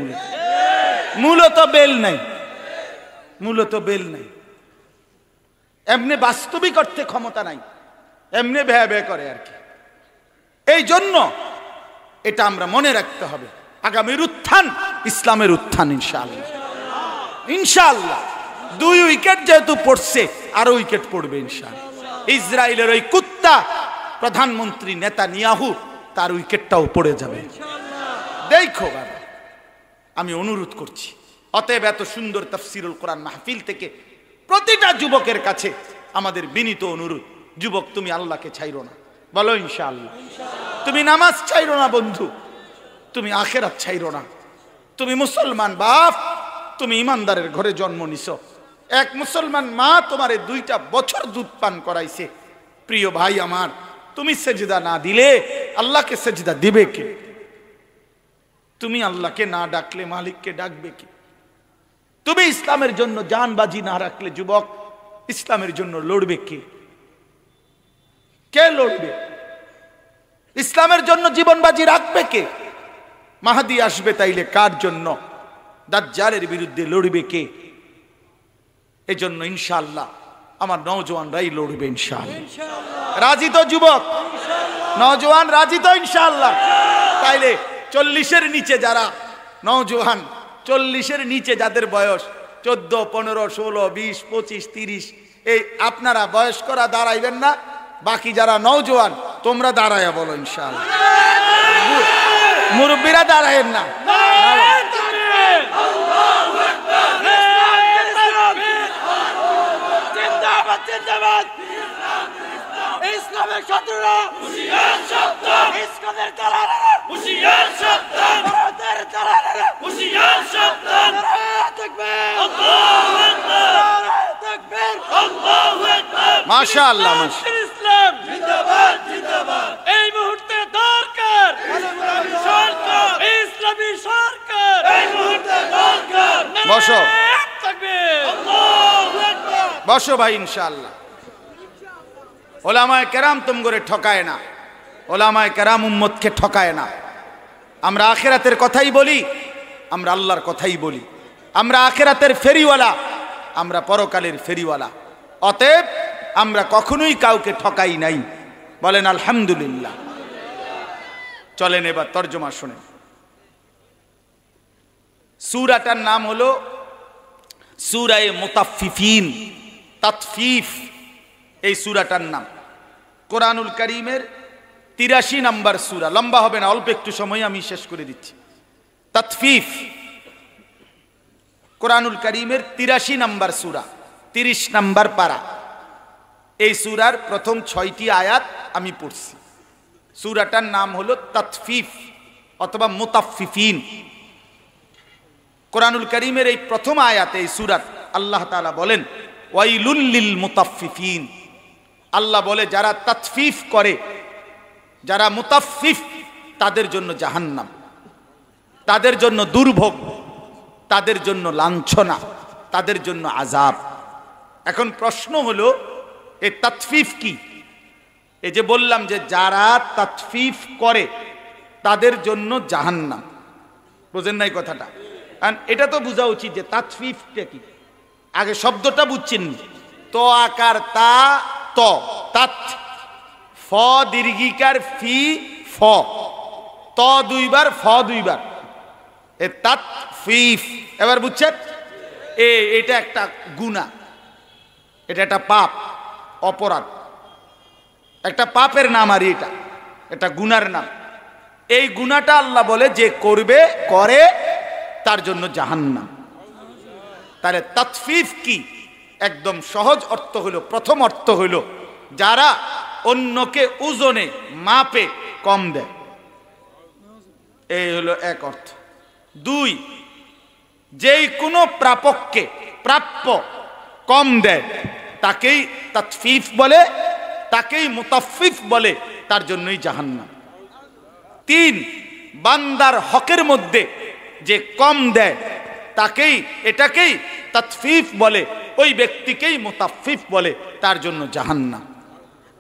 মূলত বেল নাই, মূলত বেল নাই। এমনি বাস্তবিক অর্থে ক্ষমতা নাই, এমনি ভ্যা ভ্যা করে আর কি। এই জন্য এটা আমরা মনে রাখতে হবে, আগামীর উত্থান ইসলামের উত্থান ইনশাআল্লাহ, ইনশাআল্লাহ। 2 উইকেট যেহেতু পড়ছে, আরো উইকেট পড়বে ইনশাআল্লাহ। ইসরায়েলের ওই কুত্তা প্রধানমন্ত্রী নেতানিয়াহু, তার উইকেটটাও পড়ে যাবে দেখো বাবা, আমি অনুরোধ করছি। অতএব এত সুন্দর তাফসীরুল কোরআন মাহফিল থেকে প্রতিটা যুবকের কাছে আমাদের বিনীত অনুরোধ, যুবক তুমি আল্লাহকে ছাইরো না, বলো ইনশাআল্লাহ। তুমি নামাজ ছাইরো না বন্ধু, তুমি আখিরাত ছাইরো না। তুমি মুসলমান বাপ, তুমি ইমানদারের ঘরে জন্ম নিছো। এক মুসলমান মা তোমারে 2টা বছর দুধ পান করাইছে। প্রিয় ভাই আমার, তুমি সেজদা না দিলে আল্লাহকে সেজদা দিবে কে? তুমি আল্লাহকে না ডাকলে মালিককে ডাকবে কে? তুমি ইসলামের জন্য জান বাজি না রাখলে যুবক, ইসলামের জন্য লড়বে কে? কে লড়বে? ইসলামের জন্য জীবন বাজি রাখবে কে? মাহদী আসবে তাইলে কার জন্য? দাজ্জালের বিরুদ্ধে লড়বে কে? এই জন্য ইনশাআল্লাহ আমার নওজোয়ানরাই লড়বে ইনশাআল্লাহ। রাজি তো যুবক? নওজোয়ান রাজি তো ইনশাআল্লাহ? তাইলে 40-এর নিচে যারা নওজোয়ান, 40-এর নিচে যাদের বয়স 14, 15, 16, 20, 25, 30, এই আপনারা বয়স্করা দাঁড়াইবেন না, বাকি যারা নওজোয়ান তোমরা দাঁড়ায়া বলো ইনশাআল্লাহ। মুরব্বীরা দাঁড়ায়েন না। ইসলামের শত্রুরা হুঁশিয়ার সাবধান, ইসলামের দালালেরা হুঁশিয়ার সাবধান, ভারতের দালালেরা হুঁশিয়ার সাবধান। নারায়ে তাকবীর, আল্লাহু আকবার, নারায়ে তাকবীর, আল্লাহু আকবার। মাশাআল্লাহ, মাশাআল্লাহ। ইসলাম জিন্দাবাদ, জিন্দাবাদ। এই মুহূর্তে দরকার সরকার ইসলাম বসো বসো ভাই, ইনশাআল্লাহ। ওলামায়ে কেরাম তুম করে ঠকায় না, ওলামায়ে কেরাম উম্মতকে ঠকায় না। আমরা আখিরাতের কথাই বলি, আমরা আল্লাহর কথাই বলি। আমরা আখিরাতের ফেরিওয়ালা, আমরা পরকালের ফেরিওয়ালা। অতএব আমরা কখনোই কাউকে ঠকাই নাই। বলেন আলহামদুলিল্লাহ। চলেন এবার তরজমা শুনেন। সূরাটার নাম হলো সূরায়ে মুতাফফিফিন, তাতফিফ এই সূরাটার নাম। কোরআনুল কারীমের ৮৩ নম্বর সূরা, লম্বা হবে না, অল্প একটু সময় আমি শেষ করে দিচ্ছি। তাতফিফ কোরআনুল কারীমের ৮৩ নম্বর সূরা, ৩০ নম্বর পারা। এই সূরার প্রথম ৬টি আয়াত আমি পড়ছি। সূরাটার নাম হলো তাতফিফ অথবা মুতাফফিফিন। কোরআনুল কারীমের এই প্রথম আয়াতে এই সূরাত আল্লাহ তাআলা বলেন ওয়াইলুল লিল মুতাফফিফিন। আল্লাহ বলে যারা তাতফিফ করে, যারা মুতাফফিফ, তাদের জন্য জাহান্নাম, তাদের জন্য দুর্ভোগ, তাদের জন্য লাঞ্ছনা, তাদের জন্য আযাব। এখন প্রশ্ন হলো এই তাতফিফ কি? এই যে বললাম যে যারা তাতফিফ করে তাদের জন্য জাহান্নাম, বুঝেন নাই কথাটা? এটা তো বোঝা উচিত যে তাতফিফটা কি। আগে শব্দটা বুঝছেন, তো আকার তা, ত, তাত, ফ দীর্ঘিকার ফি, ফ, ত দুইবার, ফ দুইবার, এ তাতফিফ। এবার বুঝছেন? এটা একটা গুনাহ, এটা একটা পাপ, অপরাধ, একটা পাপের নাম। আর এটা গুনার নাম। এই গুনাহটা আল্লাহ বলে যে করবে, করে, তার জন্য জাহান্নাম। তাহলে তাতফিফ কি? একদম সহজ অর্থ হলো, প্রথম অর্থ হলো যারা অন্যকে ওজনে মাপে কম দেয়, এই হলো এক অর্থ। দুই, যেই কোনো প্রাপককে প্রাপ্য কম দেয় তাকেই তাতফিফ বলে, তাকেই মুতাফফিফ বলে, তার জন্যই জাহান্নাম। তিন, বান্দার হকের মধ্যে যে কম দেয় তাকেই, এটাকেই তাতফিফ বলে, ওই ব্যক্তিকেই মুতাফফিফ বলে, তার জন্য জাহান্নাম।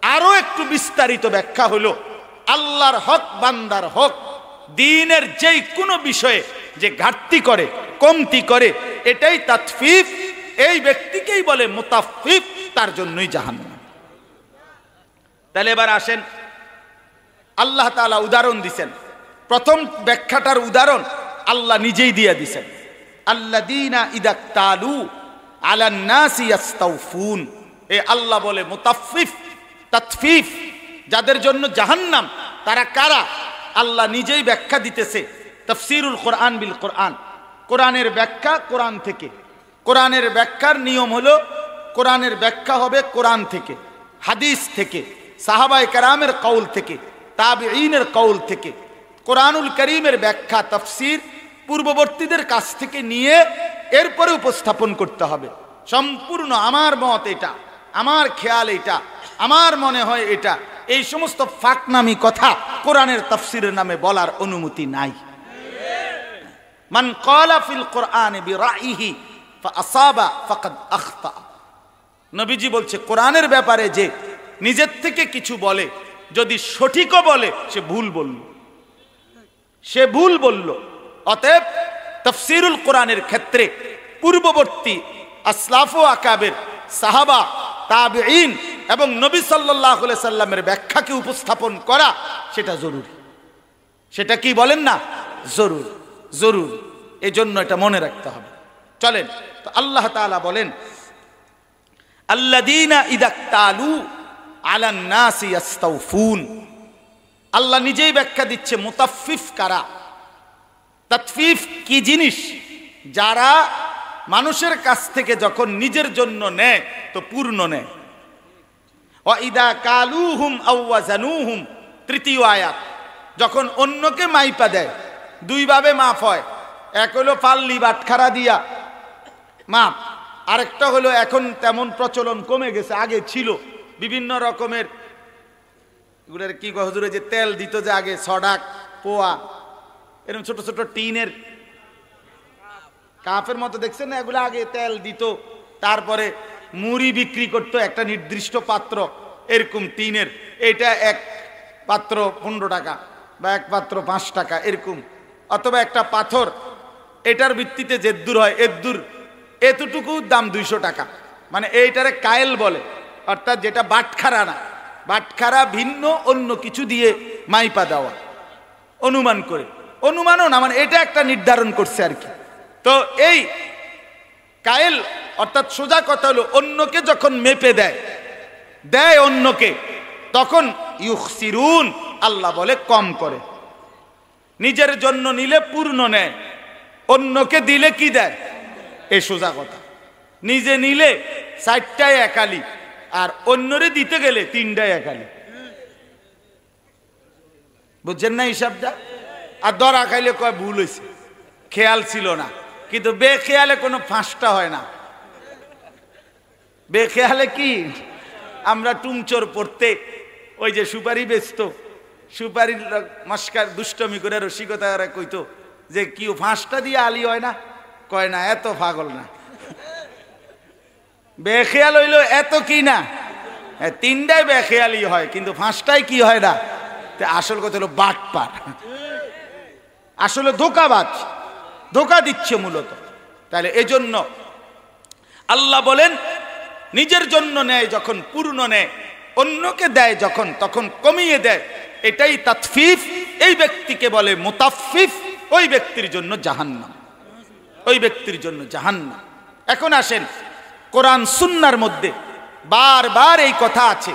আরো একটু বিস্তারিত ব্যাখ্যা হলো আল্লাহর হক, বান্দার হক, দ্বীনের যেই কোনো বিষয়ে যে ঘাটতি করে, কমতি করে, এটাই তাতফিফ, এই ব্যক্তিকেই বলে মুতাফফিফ, তার জন্যই জাহান্নাম। তাহলে এবার আসেন, আল্লাহ তাআলা উদাহরণ দিছেন। প্রথম ব্যাখ্যাটার উদাহরণ আল্লাহ নিজেই দিয়ে দিছেন, আল্লাযীনা ইদাকতালু আলান নাসি ইস্তাউফুন। এ আল্লাহ বলে মুতাফফিফ, তাতফিফ, যাদের জন্য জাহান্নাম তারা কারা? আল্লাহ নিজেই ব্যাখ্যা দিতেছে। তাফসীরুল কোরআন বিল কোরআন, কোরআনের ব্যাখ্যা কোরআন থেকে। কোরআনের ব্যাখ্যার নিয়ম হলো কোরআনের ব্যাখ্যা হবে কোরআন থেকে, হাদিস থেকে, সাহাবায়ে কেরামের কওল থেকে, তাবিঈনের কওল থেকে। কোরআনুল কারীমের ব্যাখ্যা, তাফসীর পূর্ববর্তীদের কাছ থেকে নিয়ে এরপরে উপস্থাপন করতে হবে। সম্পূর্ণ আমার মত এটা, আমার খেয়াল এটা, আমার মনে হয় এটা, এই সমস্ত ফাঁকনামি কথা কোরআনের তাফসীরের নামে বলার অনুমতি নাই। মান ক্বালা ফিল কোরআনি বিরাইহি ফাআসাবা ফাকাদ আখতা। নবীজি বলছে কোরআনের ব্যাপারে যে নিজের থেকে কিছু বলে, যদি সঠিকও বলে সে ভুল বলল, সে ভুল বলল। অতএব তাফসীরুল কোরআনের ক্ষেত্রে পূর্ববর্তী আসলাফ ও আকাবের, সাহাবা, তাবিঈন এবং নবী সাল্লাল্লাহু আলাইহি সাল্লামের ব্যাখ্যাকে উপস্থাপন করা সেটা জরুরি। সেটা কি বলেন না? জরুরি, জরুরি। এজন্য এটা মনে রাখতে হবে। চলেন, তো আল্লাহ তাআলা বলেন আল্লাযীনা ইদাকতালু আলান নাসি ইস্তাউফুন। আল্লাহ নিজেই ব্যাখ্যা দিচ্ছে মুতাফফিফ কারা, তাতফিফ কি জিনিস। যারা মানুষের কাছ থেকে যখন নিজের জন্য নেয় তো পূর্ণ নেয়। ওয়া ইদা কালুহুম আও ওয়াজানুহুম, তৃতীয় আয়াত, যখন অন্যকে মাইপা দেয়, দুইভাবে মাপ হয়। এক হলো পাল্লি বাটখারা দিয়া মাপ, আরেকটা হলো এখন তেমন প্রচলন কমে গেছে, আগে ছিল বিভিন্ন রকমের, এগুলোর কি হুজুরে যে তেল দিত যে আগে, সডাক, পোয়া, এরকম ছোট ছোট টিনের কাফের মতো দেখছেন না, এগুলো আগে তেল দিত, তারপরে মুড়ি বিক্রি করতো একটা নির্দিষ্ট পাত্র এরকম টিনের, এটা এক পাত্র 15 টাকা বা এক পাত্র 5 টাকা এরকম, অথবা একটা পাথর এটার ভিত্তিতে যেদ্দুর হয় এদ্দুর, এতটুকু দাম 200 টাকা। মানে এইটারে কায়েল বলে, অর্থাৎ যেটা বাটখারা না, বাটখারা ভিন্ন অন্য কিছু দিয়ে মাইপা দেওয়া, অনুমান করে, অনুমানও না, মানে এটা একটা নির্ধারণ করছে আর কি। তো এই কায়েল অর্থাৎ সোজা কথা হলো অন্যকে যখন মেপে দেয় অন্যকে, তখন ইউখসিরুন, আল্লাহ বলে কম করে। নিজের জন্য নিলে পূর্ণ নেয়, অন্যকে দিলে কি দেয়, এ সোজা কথা। নিজে নিলে 4টায় একালি, আর অন্যরে দিতে গেলে 3টায় একালি। বুঝছেন না হিসাবটা? আর ধরা খাইলে কয় ভুল হয়েছে, খেয়াল ছিল না। কিন্তু বেখেয়ালে কোনো ফাঁসটা হয় না। বেখেয়ালে কি, আমরা টুমচোর পড়তে ওই যে সুপারি বেচত, সুপারির মস্কার দুষ্টমি করে রসিকতা কইতো যে কি ফাঁসটা দিয়ে আলি হয় না, কয় না, এত পাগল না। বেখেয়াল হইল এত কি না, 3টায় বেখেয়ালি হয়, কিন্তু ফাঁসটাই কি হয় না। আসল কথা হলো বাটপার, আসলে ধোঁকাবাজ, ধোঁকা দিচ্ছে মূলত। তাহলে এজন্য আল্লাহ বলেন নিজের জন্য নেয় যখন পূর্ণ নেয়, অন্যকে দেয় যখন তখন কমিয়ে দেয়, এটাই তাতফিফ। এই ব্যক্তিকে বলে মুতাফফিফ, ওই ব্যক্তির জন্য জাহান্নাম, ওই ব্যক্তির জন্য জাহান্নাম। এখন আসেন, কোরআন সুন্নাহর মধ্যে বারবার এই কথা আছে,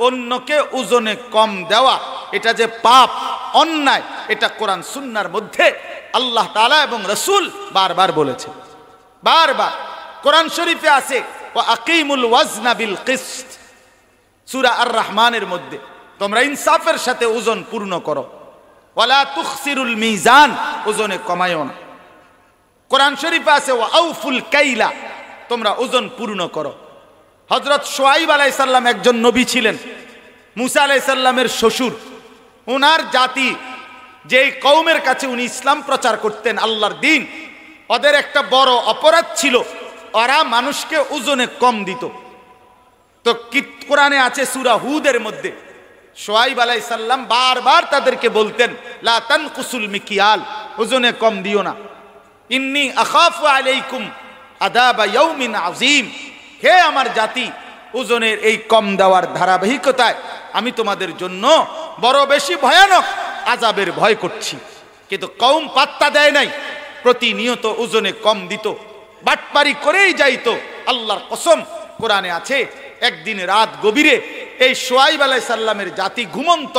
অন্যকে ওজনে কম দেওয়া এটা যে পাপ, অন্যায়, এটা কোরআন সুন্নাহর মধ্যে আল্লাহ তাআলা এবং রাসূল বারবার বলেছেন। বারবার কোরআন শরীফে আছে ওয়া আকিমুল ওয়াজনা বিল কিসত, সূরা আর রহমানের মধ্যে, তোমরা ইনসাফের সাথে ওজন পূর্ণ করো। ওয়ালা তুখসিরুল মিজান, ওজনে কমায়ও না। কোরআন শরীফে আছে ওয়া আউফুল কাইলা, তোমরা ওজন পূর্ণ করো। হযরত শুআইব আলাইহিস সালাম একজন নবী ছিলেন, মুসা আলাইহিস সালামের শ্বশুর। ওনার জাতি যেই কওমের কাছে উনি ইসলাম প্রচার করতেন, আল্লাহর দ্বীন, ওদের একটা বড় অপরাধ ছিল, ওরা মানুষকে ওজনে কম দিত। তো কোরআনে আছে সূরা হুদের মধ্যে, শুআইব আলাইহিস সালাম বারবার তাদেরকে বলতেন লা তানকুসুল মিকিয়াল, ওজনে কম দিও না। ইন্নী আখাফু আলাইকুম আযাবা ইয়াউমিন আযীম, হে আমার জাতি, ওজনের এই কম দেওয়ার ধারাবাহিকতায় আমি তোমাদের জন্য বড় বেশি ভয়ানক আযাবের ভয় করছি। কিন্তু কওম পাত্তা দেয় নাই, প্রতিনিয়ত ওজনে কম দিত, বাটপারি করেই যাইতো। আল্লাহর কসম, কোরআনে আছে একদিন রাত গভীরে এই শুআইব আলাইহিস সালামের জাতি ঘুমন্ত,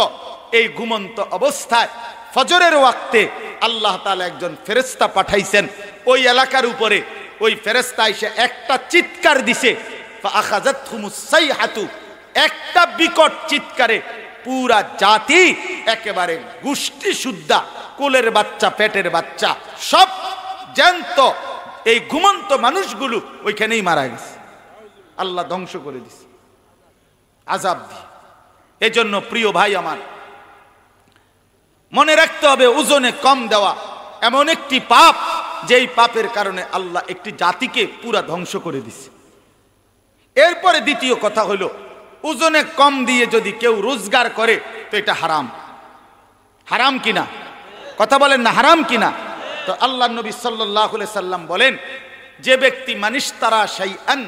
এই ঘুমন্ত অবস্থায় ফজরের ওয়াক্তে আল্লাহ তাআলা একজন ফেরেশতা পাঠাইছেন ওই এলাকার উপরে। ওই ফেরেশতা এসে একটা চিৎকার দিছে, ফাআখাযাতহুমুস সাইহাতু, একটা বিকট চিৎকারে পুরা জাতি একেবারে গোষ্ঠী শুদ্ধা, কোলের বাচ্চা, পেটের বাচ্চা, সব জ্যান্ত এই ঘুমন্ত মানুষগুলো ওইখানেই মারা গেছে। আল্লাহ ধ্বংস করে দিছে আযাব দিয়ে। এজন্য প্রিয় ভাই আমার, মনে রাখতে হবে ওজনে কম দেওয়া এমন একটি পাপ, যেই পাপের কারণে আল্লাহ একটি জাতিকে পুরা ধ্বংস করে দিছে। এরপরে দ্বিতীয় কথা হলো, ওজনে কম দিয়ে যদি কেউ রোজগার করে তো এটা হারাম। হারাম কিনা? কথা বলেন না, হারাম কিনা? তো আল্লাহ নবী সাল্লাল্লাহু আলাইহি সাল্লাম বলেন, যে ব্যক্তি মানিশতারা শাইআন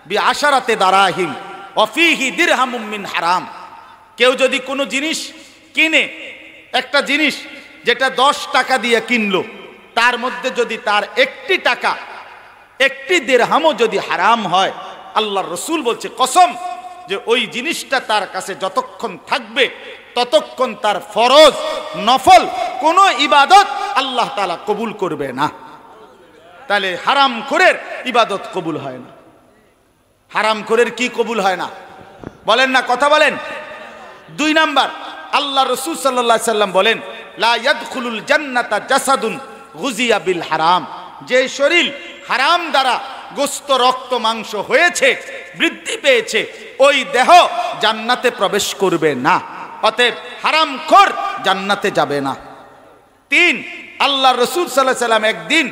বিআশারাতি দারাহিম ওয়া ফীহি দিরহামুম মিন হারাম, কেউ যদি কোনো জিনিস কিনে, একটা জিনিস যেটা 10 টাকা দিয়ে কিনলো, তার মধ্যে যদি তার একটি টাকা, একটি দিরহামও যদি হারাম হয়, আল্লাহর রাসূল বলছে কসম যে ওই জিনিসটা তার কাছে যতক্ষণ থাকবে ততক্ষণ তার ফরজ নফল কোনো ইবাদত আল্লাহ তাআলা কবুল করবে না। তাহলে হারাম খোরের ইবাদত কবুল হয় না। হারাম খোরের কি কবুল হয় না? বলেন না, কথা বলেন। 2 নাম্বার, আল্লাহ রাসূল সাল্লাল্লাহু আলাইহি সাল্লাম বলেন, লা ইয়াদখুলুল জান্নাতা জাসাদুন গুযিয়া বিল হারাম, যে শরীর হারাম দ্বারা গোস্ত রক্ত মাংস হয়েছে, বৃদ্ধি পেয়েছে, ওই দেহ জান্নাতে প্রবেশ করবে না। অতএব হারামখোর জান্নাতে যাবে না। 3, আল্লাহ রাসূল সাল্লাল্লাহু আলাইহি সাল্লাম একদিন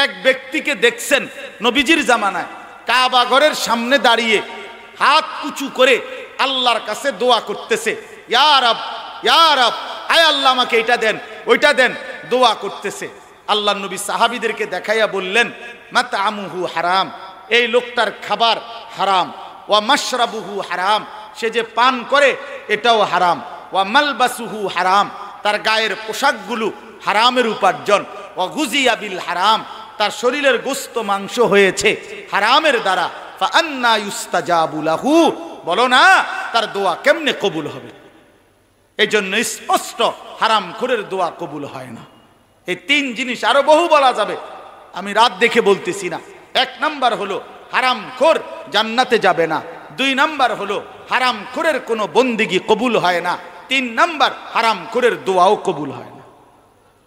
এক ব্যক্তিকে দেখছেন নবীজির জামানায় কাবা ঘরের সামনে দাঁড়িয়ে হাত উঁচু করে আল্লাহর কাছে দোয়া করতেছে, ইয়া রব, ইয়া রব, আয় আল্লাহ আমাকে এটা দেন ওইটা দেন, দোয়া করতেছে। আল্লাহ নবী সাহাবীদেরকে দেখাইয়া বললেন, মাতআমুহু হারাম, এই লোকটার খাবার হারাম, ওয়া মাশরাবুহু হারাম, সে যে পান করে এটাও হারাম, ওয়া মালবাসুহু হারাম, তার গায়ের পোশাকগুলো হারামের উপার্জন, ওয়া গুজিয়া বিল হারাম, তার শরীরের গোস্ত মাংস হয়েছে হারামের দ্বারা, ফা আন্না ইউস্তাজাবু লাহু, বলো না তার দোয়া কেমনে কবুল হবে? এই জন্য স্পষ্ট হারামখোরের দোয়া কবুল হয় না। এই তিন জিনিস আরো বহু বলা যাবে, আমি রাত দেখে বলতেছি না। এক নাম্বার হলো হারামখোর জান্নাতে যাবে না, দুই নাম্বার হলো হারামখোরের কোনো বন্দিগি কবুল হয় না, তিন নাম্বার হারামখোরের দোয়াও কবুল হয় না।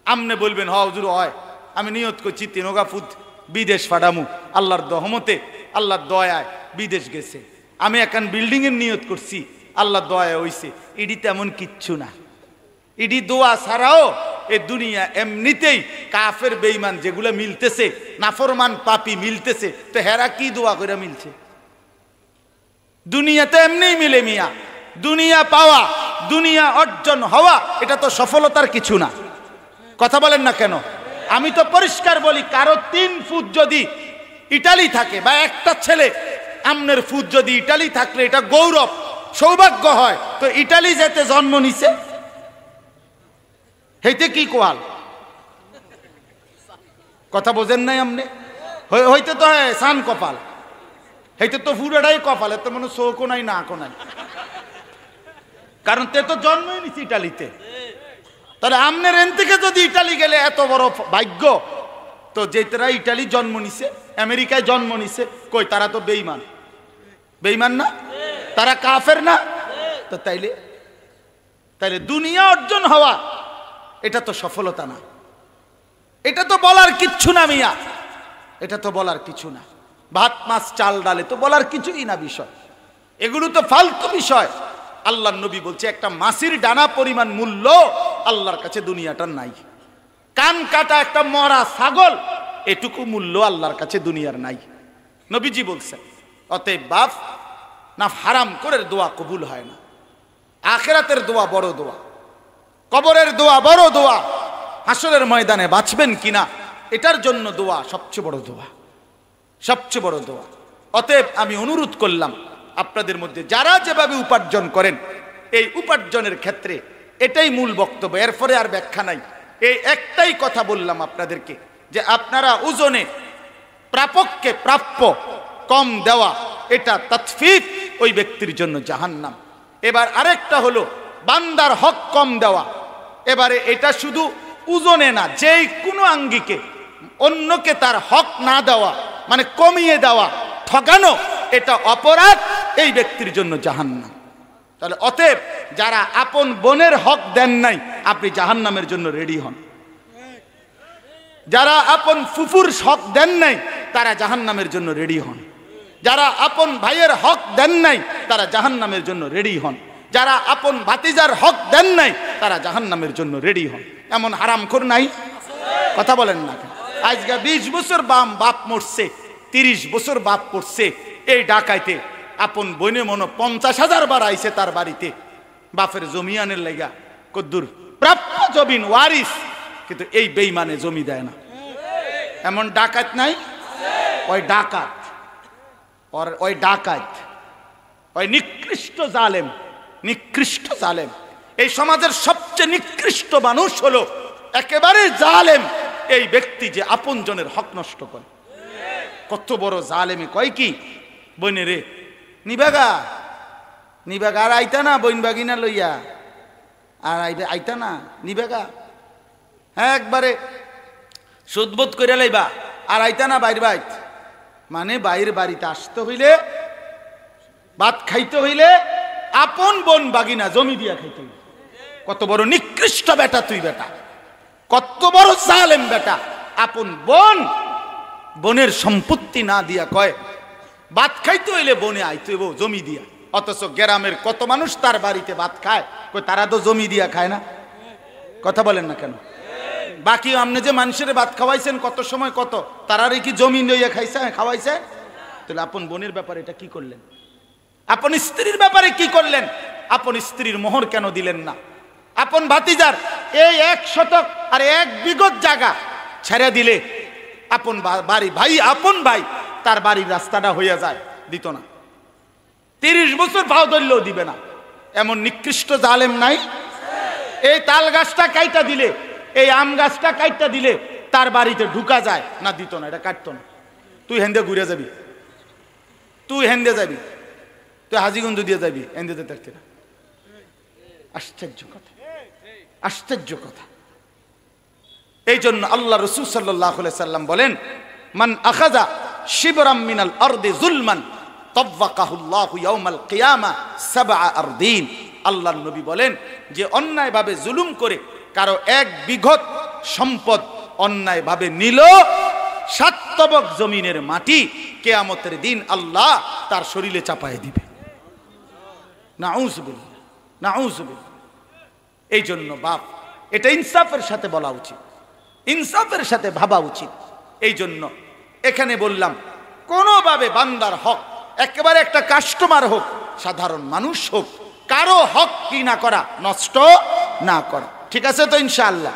আমনে বলবেন হ হুজুর হয়, আমি নিয়ত করছি তিনগাফুত বিদেশ ফাডামু, আল্লাহর রহমতে আল্লাহর দয়ায় বিদেশ গেছে। আমি এখন বিল্ডিং এর নিয়ত করছি, আল্লাহর দয়া হইছে। ইডি তেমন কিচ্ছু না। ইডি দোয়া ছাড়াও এ দুনিয়া এমনিতেই কাফের বেঈমান যেগুলো মিলতেছে, নাফরমান পাপী মিলতেছে, তো হেরা কি দোয়া করে মিলছে? দুনিয়াতে এমনিই মিলে মিয়া। দুনিয়া পাওয়া, দুনিয়া অর্জন হওয়া, এটা তো সফলতার কিছু না। কথা বলেন না কেন? আমি তো পরিষ্কার বলি, কারো 3 ফুট যদি ইটালি থাকে বা একটা ছেলে আমনের ফুট যদি ইটালি থাকলে এটা গৌরব সৌভাগ্য হয়। তো ইটালি যেতে জন্ম নিছে হেইতে কি কোয়াল? কথা বোঝেন নাই আমনে? হইতে তো সান কপাল, হেইতে তো পুরোটাই কপাল, এত মনে চোখও নাই নাকও নাই, কারণ তে তো জন্মই নিছে ইটালিতে। তাহলে আমনের এন থেকে যদি ইটালি গেলে এত বড় ভাগ্য, তো যেতারা ইটালি জন্ম নিছে, আমেরিকায় জন্ম নিছে, কই তারা তো বেঈমান? বেঈমান না? তারা কাফের না? তো তাইলে দুনিয়া অর্জন হওয়া এটা তো সফলতা না। এটা তো বলার কিচ্ছু না মিয়া, এটা তো বলার কিছু না। ভাত মাছ চাল ডালে তো বলার কিছুই না বিষয়, এগুলো তো ফালতু বিষয়। আল্লাহর নবী বলছে একটা মাছির ডানা পরিমাণ মূল্য আল্লাহর কাছে দুনিয়াটার নাই। কান কাটা একটা মরা ছাগল এটুকু মূল্য আল্লাহর কাছে দুনিয়ার নাই, নবীজি বলছেন। অতএব বাপ না, হারাম করে দোয়া কবুল হয় না। আখিরাতের দোয়া বড় দোয়া, কবরের দোয়া বড় দোয়া, হাসরের ময়দানে বাঁচবেন কিনা এটার জন্য দোয়া সবচেয়ে বড় দোয়া, সবচেয়ে বড় দোয়া। অতএব আমি অনুরোধ করলাম আপনাদের মধ্যে যারা যেভাবে উপার্জন করেন, এই উপার্জনের ক্ষেত্রে এটাই মূল বক্তব্য, এরপরে আর ব্যাখ্যা নাই। এই একটাই কথা বললাম আপনাদেরকে যে আপনারা ওজনে প্রাপককে প্রাপ্য কম দেওয়া, এটা তাতফিফ, ওই ব্যক্তির জন্য জাহান্নাম। এবার আরেকটা হলো বান্দার হক কম দেওয়া। এবারে এটা শুধু ওজনে না, যেই কোনো আঙ্গিকে অন্যকে তার হক না দেওয়া মানে কমিয়ে দেওয়া, ঠকানো, এটা অপরাধ, এই ব্যক্তির জন্য জাহান্নাম। তাহলে অতএব যারা আপন বোনের হক দেন নাই, আপনি জাহান্নামের জন্য রেডি হন। যারা আপন ফুফুর হক দেন নাই, তারা জাহান্নামের জন্য রেডি হন। যারা আপন ভাইয়ের হক দেন নাই, তারা জাহান্নামের জন্য রেডি হন। যারা আপন ভাতিজার হক দেন নাই, তারা জাহান্নামের জন্য রেডি হন। এমন হারামখোর নাই? কথা বলেন না। আজকে 20 বছর বাপ মরছে, 30 বছর বাপ পড়ছে এই ডাকাইতে, আপন বইনে মনে 50,000 বার আইছে তার বাড়িতে বাপের জমিয়ানের লেগা, কদ্দুর প্রাপ্য জমিন ওয়ারিস, কিন্তু এই বেঈমানে জমি দেয় না। এমন ডাকাত নাই? ওই ডাকাত, ওই ডাকাত, ওই নিকৃষ্ট জালেম, নিকৃষ্ট জালেম। এই সমাজের সবচেয়ে নিকৃষ্ট মানুষ হলো একেবারে জালেম এই ব্যক্তি যে আপনজনের হক নষ্ট করে। কত বড় জালেমে কয় কি, বইনে রে নিবাগা নিবাগা আর আইতা না, বইন বাগিনা লইয়া আর আইতা না নিবাগা, হ্যাঁ একবারে সুদবোধ করে লাইবা আর আইতা না বাইর বাইত, মানে বাইর বাড়িতে আসতে হইলে, ভাত খাইতে হইলে আপন বোন বাগিনা জমি দিয়া খাইতে হইলে। কত বড় নিকৃষ্ট বেটা তুই, বেটা কত বড় জালেম বেটা। আপন বোনের সম্পত্তি না দিয়া কয় ভাত খাইতে হইলে বনে আইতে হইব জমি দিয়া, অথচ গ্রামের কত মানুষ তার বাড়িতে ভাত খায়, কই তারা তো জমি দিয়া খায় না। কথা বলেন না কেন? বাকি আপনি যে মানুষের ভাত খাওয়াইছেন কত সময় কত তারারে কি জমি লইয়া খাইছে খাওয়াইছে? তাহলে আপন বোনের ব্যাপারে এটা কি করলেন? আপন স্ত্রীর ব্যাপারে কি করলেন? আপন স্ত্রীর মোহর কেন দিলেন না? আপন ভাতিজার এই 1 শতক আর 1 বিঘত জায়গা ছেড়ে দিলে আপন বাড়ি ভাই আপন ভাই তার বাড়ির রাস্তাটা হইয়া যায়, দিত না। 30 বছর ভাও ধরলেও দিবে না। এমন নিকৃষ্ট জালেম নাই? এই তাল গাছটা কাইটা দিলে, এই আম গাছটা কাইটা দিলে তার বাড়িতে ঢুকা যায় না, দিত না, এটা কাটতো না। তুই হেন্দে ঘুরে যাবি, তুই হেন্দে যাবি, তুই হাজিগঞ্জ দিয়ে যাবি, হেন্দেতে থাকতে না। আশ্চর্য কথা, আশ্চর্য কথা। এই জন্য আল্লাহ রাসূল সাল্লাল্লাহু আলাইহি সাল্লাম বলেন, মান আখাযা শিবরাম মিনাল আরদি যুলমান তাওয়াক্কাহুল্লাহু ইয়াউমাল কিয়ামা 7 আরদিন। আল্লাহর নবী বলেন যে অন্যায়ভাবে জুলুম করে কারো 1 বিঘত সম্পদ অন্যায়ভাবে নিল, 7 তবক জমিনের মাটি কিয়ামতের দিন আল্লাহ তার শরীরে চাপায় দিবে। নাউযুবিল্লাহ, নাউযুবিল্লাহ। এই জন্য বাপ, এটা ইনসাফের সাথে বলা উচিত, ইনসাফের সাথে ভাবা উচিত। এই জন্য এখানে বললাম কোনোভাবে বান্দার হক, একেবারে একটা কাস্টমার হোক, সাধারণ মানুষ হোক, কারো হক কি না করা, নষ্ট না করা। ঠিক আছে তো ইনশাআল্লাহ?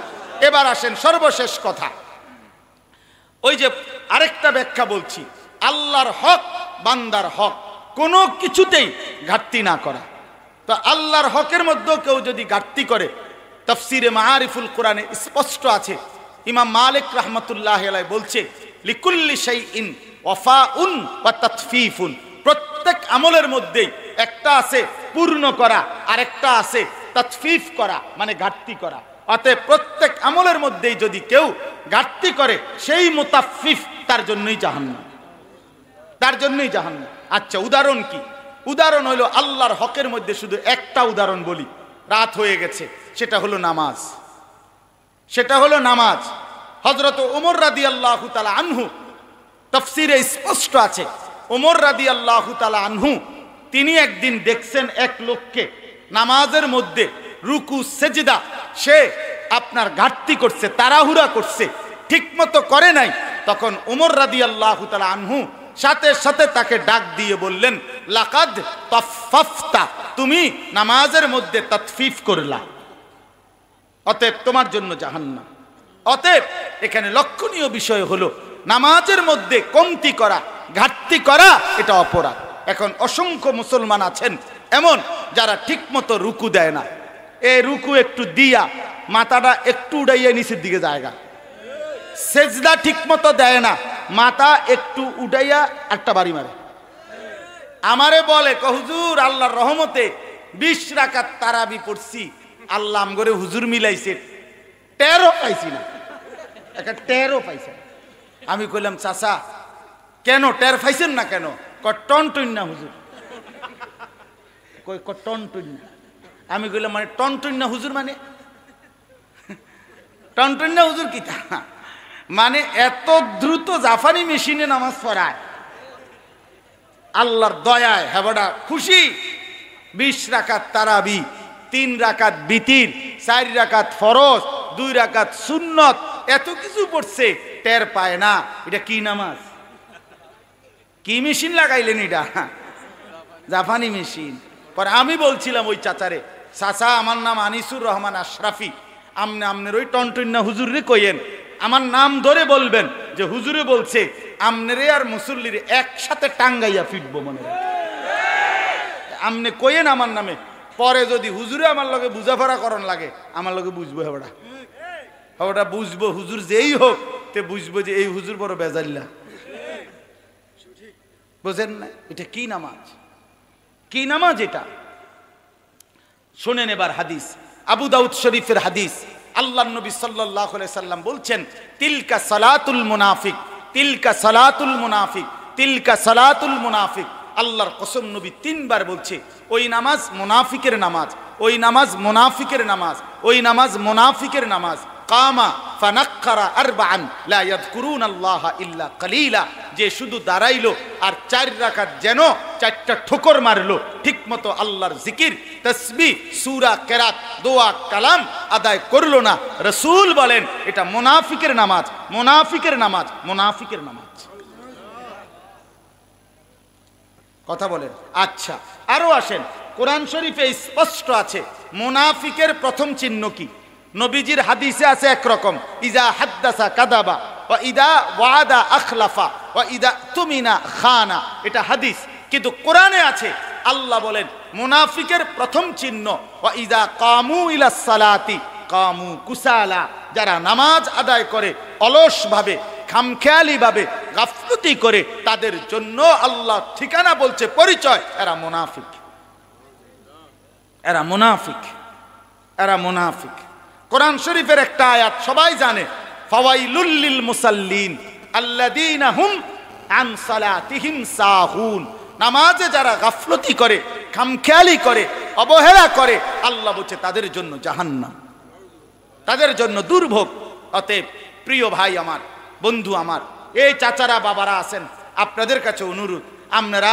এবার আসেন সর্বশেষ কথা, ওই যে আরেকটা ব্যাখ্যা বলছি, আল্লাহর হক, বান্দার হক, কোনো কিছুতেই ঘাটতি না করা। তো আল্লাহর হকের মধ্যেও কেউ যদি ঘাটতি করে, তাফসিরে মাআরিফুল কোরআনে স্পষ্ট আছে। ইমাম মালিক রাহমাতুল্লাহি আলাইহি বলছে, লিকুল্লি শাইইন ওয়াফাউন ওয়া তাতফিফুন। প্রত্যেক আমলের মধ্যেই একটা আছে পূর্ণ করা, আর একটা আছে তাতফিফ করা, মানে ঘাটতি করা। অতএব প্রত্যেক আমলের মধ্যেই যদি কেউ ঘাটতি করে, সেই মুতাফফিফ তার জন্যই জাহান্নাম, তার জন্যই জাহান্নাম। আচ্ছা, উদাহরণ কি? উদাহরণ হলো আল্লাহর হকের মধ্যে শুধু একটা উদাহরণ বলি, রাত হয়ে গেছে, সেটা হলো নামাজ, সেটা হলো নামাজ। হযরত ওমর রাদিয়াল্লাহু তাআলা আনহু, তাফসীরে স্পষ্ট আছে, ওমর রাদিয়াল্লাহু তাআলা আনহু তিনি একদিন দেখছেন এক লোককে নামাজের মধ্যে রুকু সেজদা সে আপনার ঘাটতি করছে, তাড়াহুড়া করছে, ঠিকমতো করে নাই। তখন ওমর রাদিয়াল্লাহু তাআলা আনহু সাথে সাথে তাকে ডাক দিয়ে বললেন, লাকাদ তাফফাফতা, তুমি নামাজের মধ্যে তাতফিফ করলা, অতএব তোমার জন্য জাহান্নাম। অতএব এখানে লক্ষণীয় বিষয় হলো নামাজের মধ্যে কমতি করা, ঘাটতি করা, এটা অপরাধ। এখন অসংখ্য মুসলমান আছেন এমন যারা ঠিকমতো রুকু দেয় না, এই রুকু একটু দিয়া মাথাটা একটু উড়াইয়া নিচের দিকে জায়গা, সেজদা ঠিকমতো দেয় না, মাথা একটু উঠাইয়া একটা বাড়ি মারে। আমারে বলে, হুজুর আল্লাহর রহমতে 20 রাকাত তারাবি পড়ছি, আল্লাহ আমগরে হুজুর মিলাইছে, 13 পাইছি না, একটা 13 পাইছে। আমি কইলাম, চাচা কেন 13 পাইছেন না কেন? টনটন না হুজুর, কই টনটন না। আমি কইলাম, মানে টনটন না হুজুর, মানে টনটন না হুজুর কি? মানে এত দ্রুত জাফানি মেশিনে নামাজ পড়ায়, আল্লাহর দয়ায় হেবাডা খুশি। 20 রাকাত তারাবি, 3 রাকাত বিতির, 4 রাকাত ফরজ, 2 রাকাত সুন্নত, এত কিছু পড়ছে, টের পায় না। এটা কি নামাজ? কি মেশিন লাগাইলেন এটা? জাফানি মেশিন। পরে আমি বলছিলাম ওই চাচারে, চাচা আমার নাম আনিসুর রহমান আশরাফি, আমনের ওই টনটন্না হুজুরে কইয়েন, আমার নাম ধরে বলবেন যে হুজুরে বলছে আমনেরে আর মুসল্লিরে একসাথে টাঙ্গাইয়া ফিটবো, মনে আমনে কইয়েন আমার নামে। পরে যদি হুজুরে আমার লগে বুঝাফারা করন লাগে, আমার লগে বুঝবো, হেবড়া হেবড়া বুঝবো, হুজুর যেই হোক তে বুঝবো যে এই হুজুর বড় বেজাল্লা। বুঝেন না? এটা কি নামাজ? কি নামাজ এটা? শোনেন এবার হাদিস, আবু দাউদ শরীফের হাদিস। আল্লাহর নবী সাল্লাল্লাহু আলাইহি সাল্লাম বলছেন, তিলকা সালাতুল মুনাফিক, তিলকা সালাতুল মুনাফিক, তিলকা সালাতুল মুনাফিক। আল্লাহর কসম, নবী 3 বার বলছে, ওই নামাজ মুনাফিকের নামাজ, ওই নামাজ মুনাফিকের নামাজ, ওই নামাজ মুনাফিকের নামাজ। কামা ফানাক্কারা আরবাআন লা ইয়াযকুরুনাল্লাহা ইল্লা কালিলা, যে শুধু দাঁড়াইলো আর 4 রাকাত যেন 4টা ঠোকর মারলো, ঠিকমতো আল্লাহর জিকির, তাসবিহ, সূরা, কেরাত, দোয়া, কালাম আদায় করলো না। রাসূল বলেন এটা মুনাফিকের নামাজ, মুনাফিকের নামাজ, মুনাফিকের নামাজ। কথা বলেন। আচ্ছা, আরো আসেন, কোরআন শরীফে স্পষ্ট আছে মুনাফিকের প্রথম চিহ্ন কি। নবীজির হাদিসে আছে একরকম, ইজা হাদ্দাসা কাদাবা ওয়া ইদা ওয়াদা আখলাফা ওয়া ইদা তুমিনা খানা, এটা হাদিস। কিন্তু কোরআনে আছে, আল্লাহ বলেন মুনাফিকের প্রথম চিহ্ন ওয়া ইজা কামু ইলাস সালাতি কামু কুসালা, যারা নামাজ আদায় করে অলসভাবে, খামখেয়ালিভাবে, গাফলতি করে, তাদের জন্য আল্লাহ ঠিকানা বলছে, পরিচয়, এরা মুনাফিক, এরা মুনাফিক, এরা মুনাফিক। কোরআন শরীফের একটা আয়াত সবাই জানে, ফাওয়াইলুল লিল মুসাল্লিন আল্লাযীনা হুম আন সালাতিহিম সাহুন, নামাজে যারা গাফলতি করে, খামখেয়ালি করে, অবহেলা করে, আল্লাহ বলছে তাদের জন্য জাহান্নাম, তাদের জন্য দুর্ভোগ। অতএব প্রিয় ভাই আমার, বন্ধু আমার, এই চাচারা বাবারা আছেন, আপনাদের কাছে অনুরোধ, আপনারা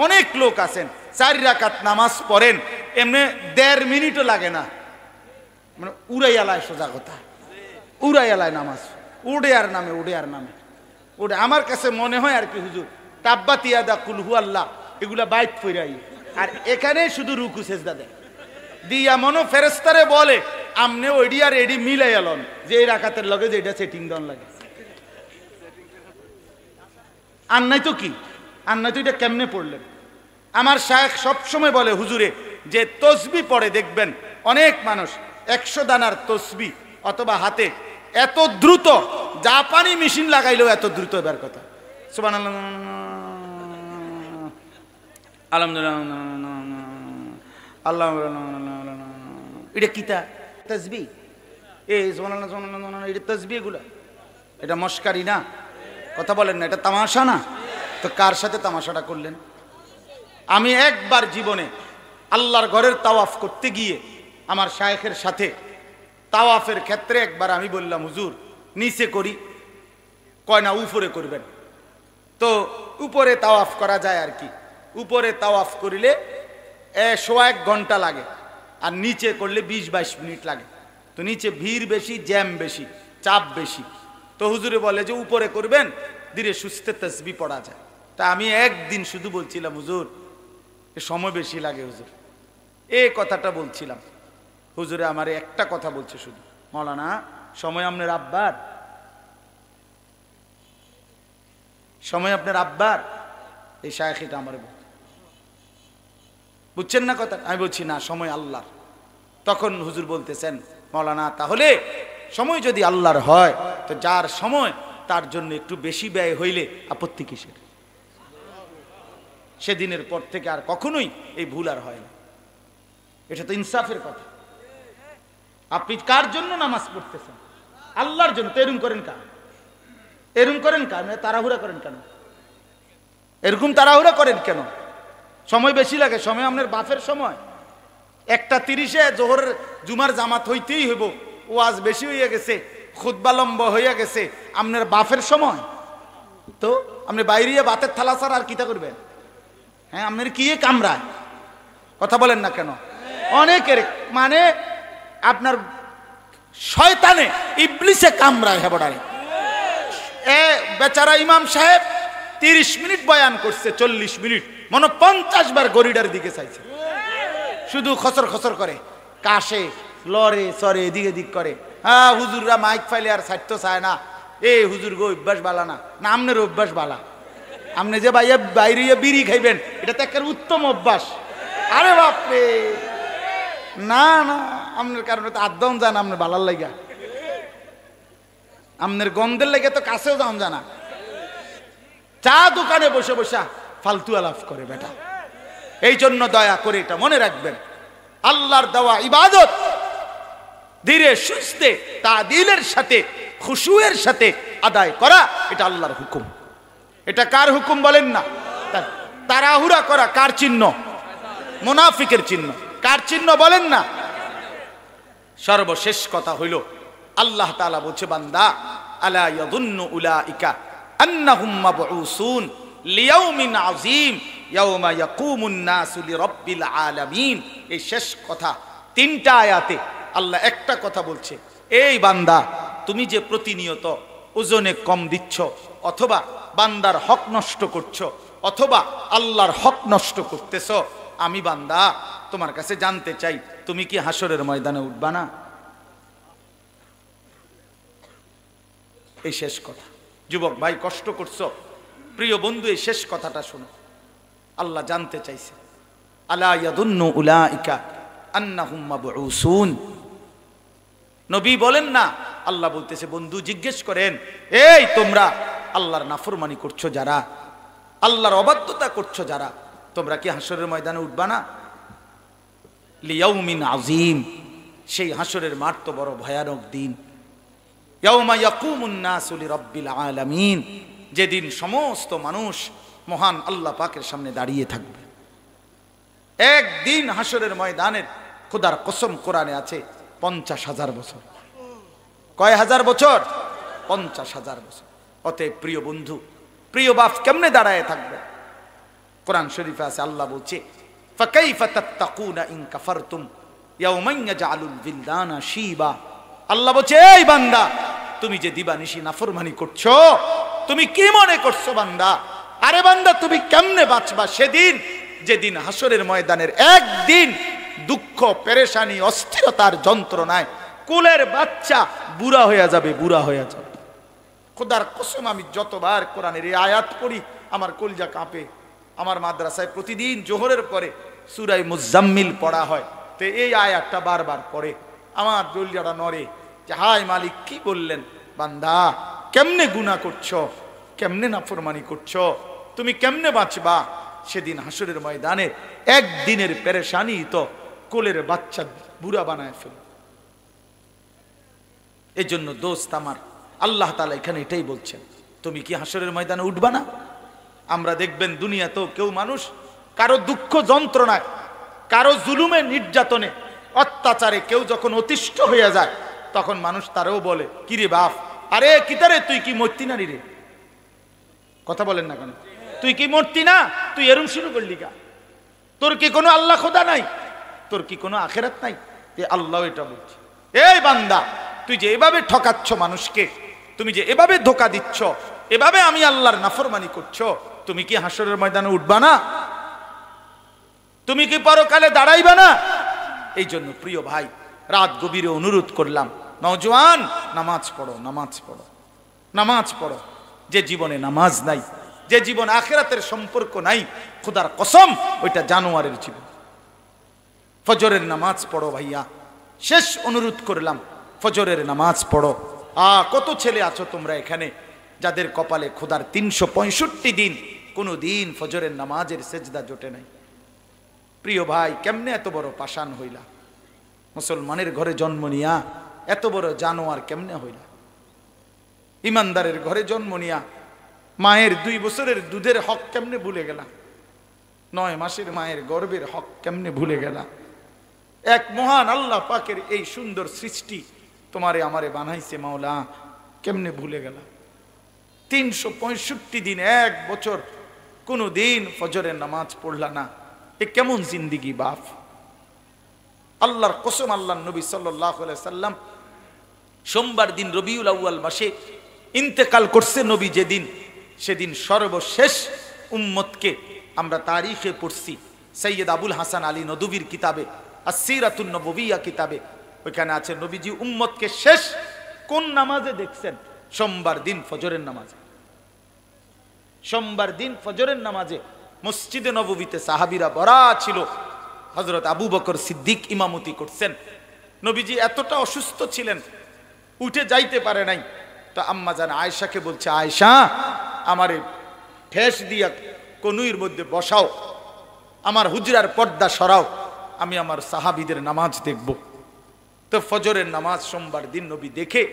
অনেক লোক আছেন 4 রাকাত নামাজ পড়েন, এমনি 1.5 মিনিটও লাগে না, মানে উড়াইয়ালায়, সোজা কথা উড়াইয়ালায় নামাজ, উড়ে আর নামে, উড়ে আর নামে, উড়ে। আমার কাছে মনে হয় আর কি, হুজুর তাব্বাত ইয়াদা কুল হু আল্লাহ এগুলা বাইত ফিরাই, আর এখানে শুধু রুকু সেজদা দেয় দিয়া মনো ফেরেস্তারে বলে আমনে ওইডি আর এডি মিলাই এলন, যে এই রাকাতের লগে যে এটা সেটিং দন লাগে। আর নাই তো কি, আর নাই তো এটা কেমনে পড়লেন। আমার শায়েখ সবসময় বলে হুজুরে, যে তসবি পড়ে দেখবেন অনেক মানুষ 100 দানার তসবি অথবা হাতে এত দ্রুত, জাপানি মেশিন লাগাইলেও এত দ্রুত এবার কথা, সুবহানাল্লাহ, আলহামদুলিল্লাহ, আল্লাহ, এটা কিতা তসবি, এই সুবহানাল্লাহ সুবহানাল্লাহ, এটা তসবি, এগুলা এটা মস্কারি না, কথা বলেন না, এটা তামাশা না। তো কার সাথে তামাশাটা করলেন? আমি একবার জীবনে আল্লাহর ঘরের তাওয়াফ করতে গিয়ে আমার শায়েখের সাথে তাওয়াফের ক্ষেত্রে একবার আমি বললাম, হুজুর নিচে করি, কয় না উপরে করবেন। তো উপরে তাওয়াফ করা যায় আর কি, উপরে তাওয়াফ করিলে 1 ঘন্টা লাগে, আর নিচে করলে 20-22 মিনিট লাগে। তো নিচে ভিড় বেশি, জ্যাম বেশি, চাপ বেশি। তো হুজুরে বলে যে উপরে করবেন, ধীরে সুস্থে তাসবি পড়া যায়। তা আমি একদিন শুধু বলছিলাম, হুজুর সময় বেশি লাগে হুজুর, এই কথাটা বলছিলাম। হুজুরে আমার একটা কথা বলছে শুধু, মাওলানা সময় আপনার আব্বার, সময় আপনার আব্বার, এই শায়েখটা আমার বুঝছেন না কথা। আমি বলছি না, সময় আল্লাহর। তখন হুজুর বলতেছেন, মাওলানা তাহলে সময় যদি আল্লাহর হয়, তো যার সময় তার জন্য একটু বেশি ব্যয় হইলে আপত্তি কিসের? সেদিনের পর থেকে আর কখনোই এই ভুল আর হয় না। এটা তো ইনসাফের কথা। আপনি কার জন্য নামাজ পড়তেছেন? আল্লাহর জন্য। তো এরকম করেন কার? এরকম করেন কেন? তাড়াহুড়া করেন কেন? এরকম তাড়াহুড়া করেন কেন? সময় বেশি লাগে, সময় আপনার বাপের সময় 1:30-এ জোহরের জুমার জামাত হইতেই হইব, ওয়াজ বেশি হইয়া গেছে, খুতবা লম্বা হইয়া গেছে, আপনার বাপের সময়। তো আপনি বাইরে বাতের থালা ছাড়া আর কিতা করবেন? হ্যাঁ, আপনার কি কামরায়? কথা বলেন না কেন? অনেকের মানে আপনার শয়তানে ইবলিসে কামরায় হেবড়ারে। বেচারা ইমাম সাহেব 30 মিনিট বয়ান করছে, 40 মিনিট মনে 50 বার গরিডার দিকে চাইছে, শুধু খসর খসর করে, কাশে, লড়ে সরে, এদিকে দিক করে। হ্যাঁ, হুজুররা মাইক ফাইলে আর ছাড়তে চায় না। এই হুজুর গো অভ্যাস বালা না, না আপনার অভ্যাস বালা। আপনি যে ভাইয়া বাইরে বিড়ি খাইবেন, এটা তো একটা উত্তম অভ্যাস। আরে বাপরে, না না, আপনার কারণে তো আদম জানা, আপনার বালার লাগা, আপনার গন্ধের লেগে তো কাছেও যান জানা। চা দোকানে বসে বসে ফালতু আলাপ করে বেটা। এই জন্য দয়া করে এটা মনে রাখবেন, আল্লাহর দেওয়া ইবাদত ধীরে সুস্থে তাদিলের সাথে, খুশুয়ের সাথে আদায় করা, এটা আল্লাহর হুকুম। এটা কার হুকুম বলেন না? তাড়াহুড়া করা কার চিহ্ন? মুনাফিকের চিহ্ন। কার চিহ্ন বলেন না? সর্বশেষ কথা হইল, আল্লাহ তাআলা বলছে, বান্দা আলা ইয়াযুন্নু উলাইকা আন্নাহুম মাবউসুন লিয়াউমিন আযীম ইয়াউমা ইয়াকুমুন নাসু লিরাব্বিল আলামিন। এই শেষ কথা, তিনটা আয়াতে আল্লাহ একটা কথা বলছে, এই বান্দা তুমি যে প্রতিনিয়ত ওজনে কম দিচ্ছ, অথবা বান্দার হক নষ্ট করছো, অথবা আল্লাহর হক নষ্ট করতেছ, আমি বান্দা তোমার কাছে জানতে চাই, তুমি কি হাসরের ময়দানে উঠবা না? এই শেষ কথা। যুবক ভাই, কষ্ট করছো, প্রিয় বন্ধু, এই শেষ কথাটা শোনো। আল্লাহ জানতে চাইছে, আলা ইয়াযুন্নু উলাইকা আন্নাহুম মাবউসুন। নবী বলেন না, আল্লাহ বলতেছে, বন্ধু জিজ্ঞেস করেন, এই তোমরা আল্লাহর নাফরমানি করছো যারা, আল্লাহর অবাধ্যতা করছো যারা, তোমরা কি হাসরের ময়দানে উঠবা না? লিয়াউমিন আযীম, সেই হাসরের মাঠ তো বড় ভয়ানক দিন। ইয়াউমা ইয়াকুমুন নাসু লিরাব্বিল আলামিন, যেদিন সমস্ত মানুষ মহান আল্লাহ পাকের সামনে দাঁড়িয়ে থাকবে। একদিন হাসরের ময়দানের, খোদার কসম কোরআনে আছে, 50,000 বছর। কয় হাজার বছর? 50,000 বছর। অতএব প্রিয় বন্ধু, প্রিয় বাপ কেমনে দাঁড়ায় থাকবে? কোরআন শরীফে আছে, আল্লাহ বলছে, ফাকাইফা তাত্তাকুনা ইন কাফারতুম ইয়াউমান ইয়াজআলুল বিলদানা শিবা। আল্লাহ বলছে, এই বান্দা তুমি যে দিবানিশি নাফরমানি করছো, তুমি কি মনে করছো বান্দা? আরে বান্দা, তুমি কেমনে বাঁচবা সেদিন, যেদিন হাসরের ময়দানের একদিন দুঃখ, পেরেশানি, অস্থিরতার যন্ত্রণায় কুলের বাচ্চা বুড়া হয়ে যাবে, বুড়া হয়ে যাবে। খোদার কসম, আমি যতবার কোরআনের এই আয়াত পড়ি আমার কলিজা কাঁপে। আমার মাদ্রাসায় প্রতিদিন জোহরের পরে সূরা মুজাম্মিল পড়া হয়, তো এই আয়াতটা বারবার পড়ে আমার কলিজাটা নড়ে, যে হায় মালিক কি বললেন, বান্দা কেমনে গুনাহ করছো, কেমনে নাফরমানি করছো, তুমি কেমনে বাঁচবা সেদিন হাসরের ময়দানে? একদিনের পেরেশানি তো কোলের বাচ্চা বুড়া বানায় ফেলে। এই জন্য দোস্ত আমার, আল্লাহ তাআলা এখানে এটাই বলছেন, তুমি কি হাসরের ময়দানে উঠবা না? আমরা দেখবেন দুনিয়াতেও কেউ মানুষ কারো দুঃখ যন্ত্রণায়, কারো জুলুমে, নির্যাতনে, অত্যাচারে কেউ যখন অতিষ্ঠ হয়ে যায়, তখন মানুষ তারও বলে, কি রে বাপ, আরে কিতারে তুই কি মরতি না রে? কথা বলেন না কেন? তুই কি মরতি না? তুই এরম শুরু করলি কা? তোর কি কোনো আল্লাহ খোদা নাই? তোর কি কোনো আখেরাত নাই? আল্লাহ এটা বলছে, এই বান্দা তুই যে এভাবে ঠকাচ্ছ মানুষকে, তুমি যে এভাবে ধোকা দিচ্ছ, এভাবে আমি আল্লাহর নাফরমানি করছো, তুমি কি হাসরের ময়দানে উঠবা না? তুমি কি পরকালে দাঁড়াইবা না? এই জন্য প্রিয় ভাই, রাত গভীরে অনুরোধ করলাম, নওজোয়ান, নামাজ পড়ো, নামাজ পড়ো, নামাজ পড়ো। যে জীবনে নামাজ নাই, যে জীবন আখিরাতের সম্পর্ক নাই, খোদার কসম ওইটা জানোয়ারের জীবন। ফজরের নামাজ পড়ো ভাইয়া, শেষ অনুরোধ করলাম, ফজরের নামাজ পড়ো। কত ছেলে আছো তোমরা এখানে যাদের কপালে খোদার 365 দিন কোনো দিন ফজরের নামাজের সেজদা জোটে নাই। প্রিয় ভাই, কেমনে এত বড় পাষাণ হইলা? মুসলমানের ঘরে জন্ম নিয়া এত বড় জানোয়ার কেমনে হইলা? ইমানদারের ঘরে জন্ম নিয়া মায়ের 2 বছরের দুধের হক কেমনে ভুলে গেলা? 9 মাসের মায়ের গর্ভের হক কেমনে ভুলে গেলা? এক মহান আল্লাহ পাকের এই সুন্দর সৃষ্টি তোমারে আমারে বানাইছে মাওলা, কেমনে ভুলে গেলা? 365 দিন, 1 বছর কোনো দিন ফজরের নামাজ পড়লা না, এ কেমন জিন্দিগি বাপ? আল্লাহর কসম, আল্লাহর নবী সাল্লাল্লাহু আলাইহি সাল্লাম সোমবার দিন রবিউল আউয়াল মাসে ইন্তেকাল করছে নবী যেদিন, সেদিন সর্বশেষ উম্মতকে আমরা তারিখে পড়ছি সৈয়দ আবুল হাসান আলী নদভীর কিতাবে আসসিরাতুন নববিয়্যা কিতাবে, ওইখানে আছে নবীজি উম্মতকে শেষ কোন নামাজে দেখছেন? সোমবার দিন ফজরের নামাজে। সোমবার দিন ফজরের নামাজে মসজিদে নববীতে সাহাবীরা ভরা ছিল। হযরত আবু বকর সিদ্দিক ইমামতি করছেন। নবীজি এতটা অসুস্থ ছিলেন, উঠে যাইতে পারে নাই। তো আম্মা জান আয়েশাকে বলছে, আয়েশা আমারে ঠেস দিয়া কনুইর মধ্যে বসাও, আমার হুজরার পর্দা সরাও, আমি আমার সাহাবীদের নামাজ দেখব। তো ফজরের নামাজ সোমবার দিন নবী দেখে,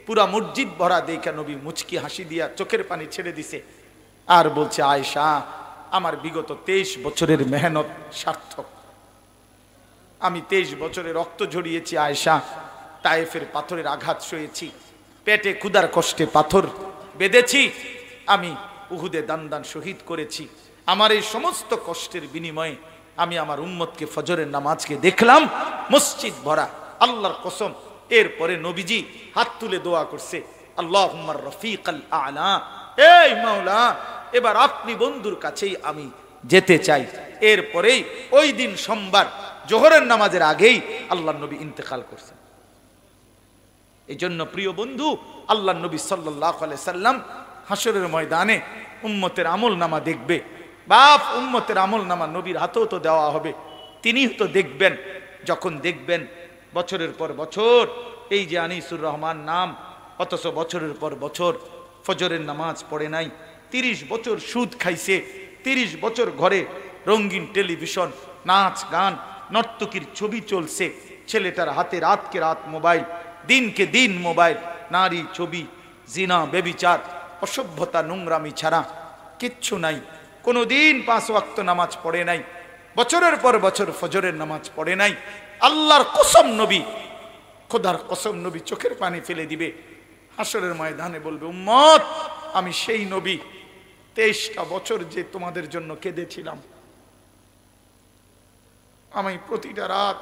পুরা মসজিদ ভরা দেখে নবী মুচকি হাসি দিয়া চোখের পানি ছেড়ে দিছে, আর বলছে, আয়েশা আমার বিগত 23 বছরের মেহনত সার্থক। আমি 23 বছরে রক্ত ঝরিয়েছি আয়েশা, তায়েফের পাথরের আঘাত সয়েছি, পেটে ক্ষুধার কষ্টে পাথর বেঁধেছি, আমি উহুদে দান দান শহীদ করেছি। আমার এই সমস্ত কষ্টের বিনিময়ে আমি আমার উম্মতকে ফজরের নামাজকে দেখলাম মসজিদ ভরা, আল্লাহর কসম। এরপরে নবীজি হাত তুলে দোয়া করছে, আল্লাহুম্মা রফিকাল আলা, এই মাওলা এবার আপনি বন্ধুর কাছেই আমি যেতে চাই। এরপরেই ওই দিন সোমবার জোহরের নামাজের আগেই আল্লাহর নবী ইন্তেকাল করছেন। এই জন্য প্রিয় বন্ধু, আল্লাহর নবী সাল্লাল্লাহু আলাইহি সাল্লাম হাসরের ময়দানে উম্মতের আমল নামা দেখবে। বাপ, উম্মতের আমল নামা নবীর হাতেও তো দেওয়া হবে, তিনিই তো দেখবেন। যখন দেখবেন বছরের পর বছর এই যে আনিসুর রহমান নাম, অথচ বছরের পর বছর ফজরের নামাজ পড়ে নাই, 30 বছর সুদ খাইছে, 30 বছর ঘরে রঙিন টেলিভিশন, নাচ গান, নর্তকীর ছবি চলছে, ছেলেটার হাতে রাতকে রাত মোবাইল, দিনকে দিন মোবাইল, নারী ছবি, জিনা, বেবিচার, অসভ্যতা, নোংরামি ছাড়া কিচ্ছু নাই। কোনোদিন 5 ওয়াক্ত নামাজ পড়ে নাই, বছরের পর বছর ফজরের নামাজ পড়ে নাই। আল্লাহর কসম নবী, খোদার কসম নবী চোখের পানি ফেলে দিবে, হাসরের ময়দানে বলবে, উম্মত আমি সেই নবী 23টা বছর যে তোমাদের জন্য কেঁদেছিলাম। আমি প্রতিটা রাত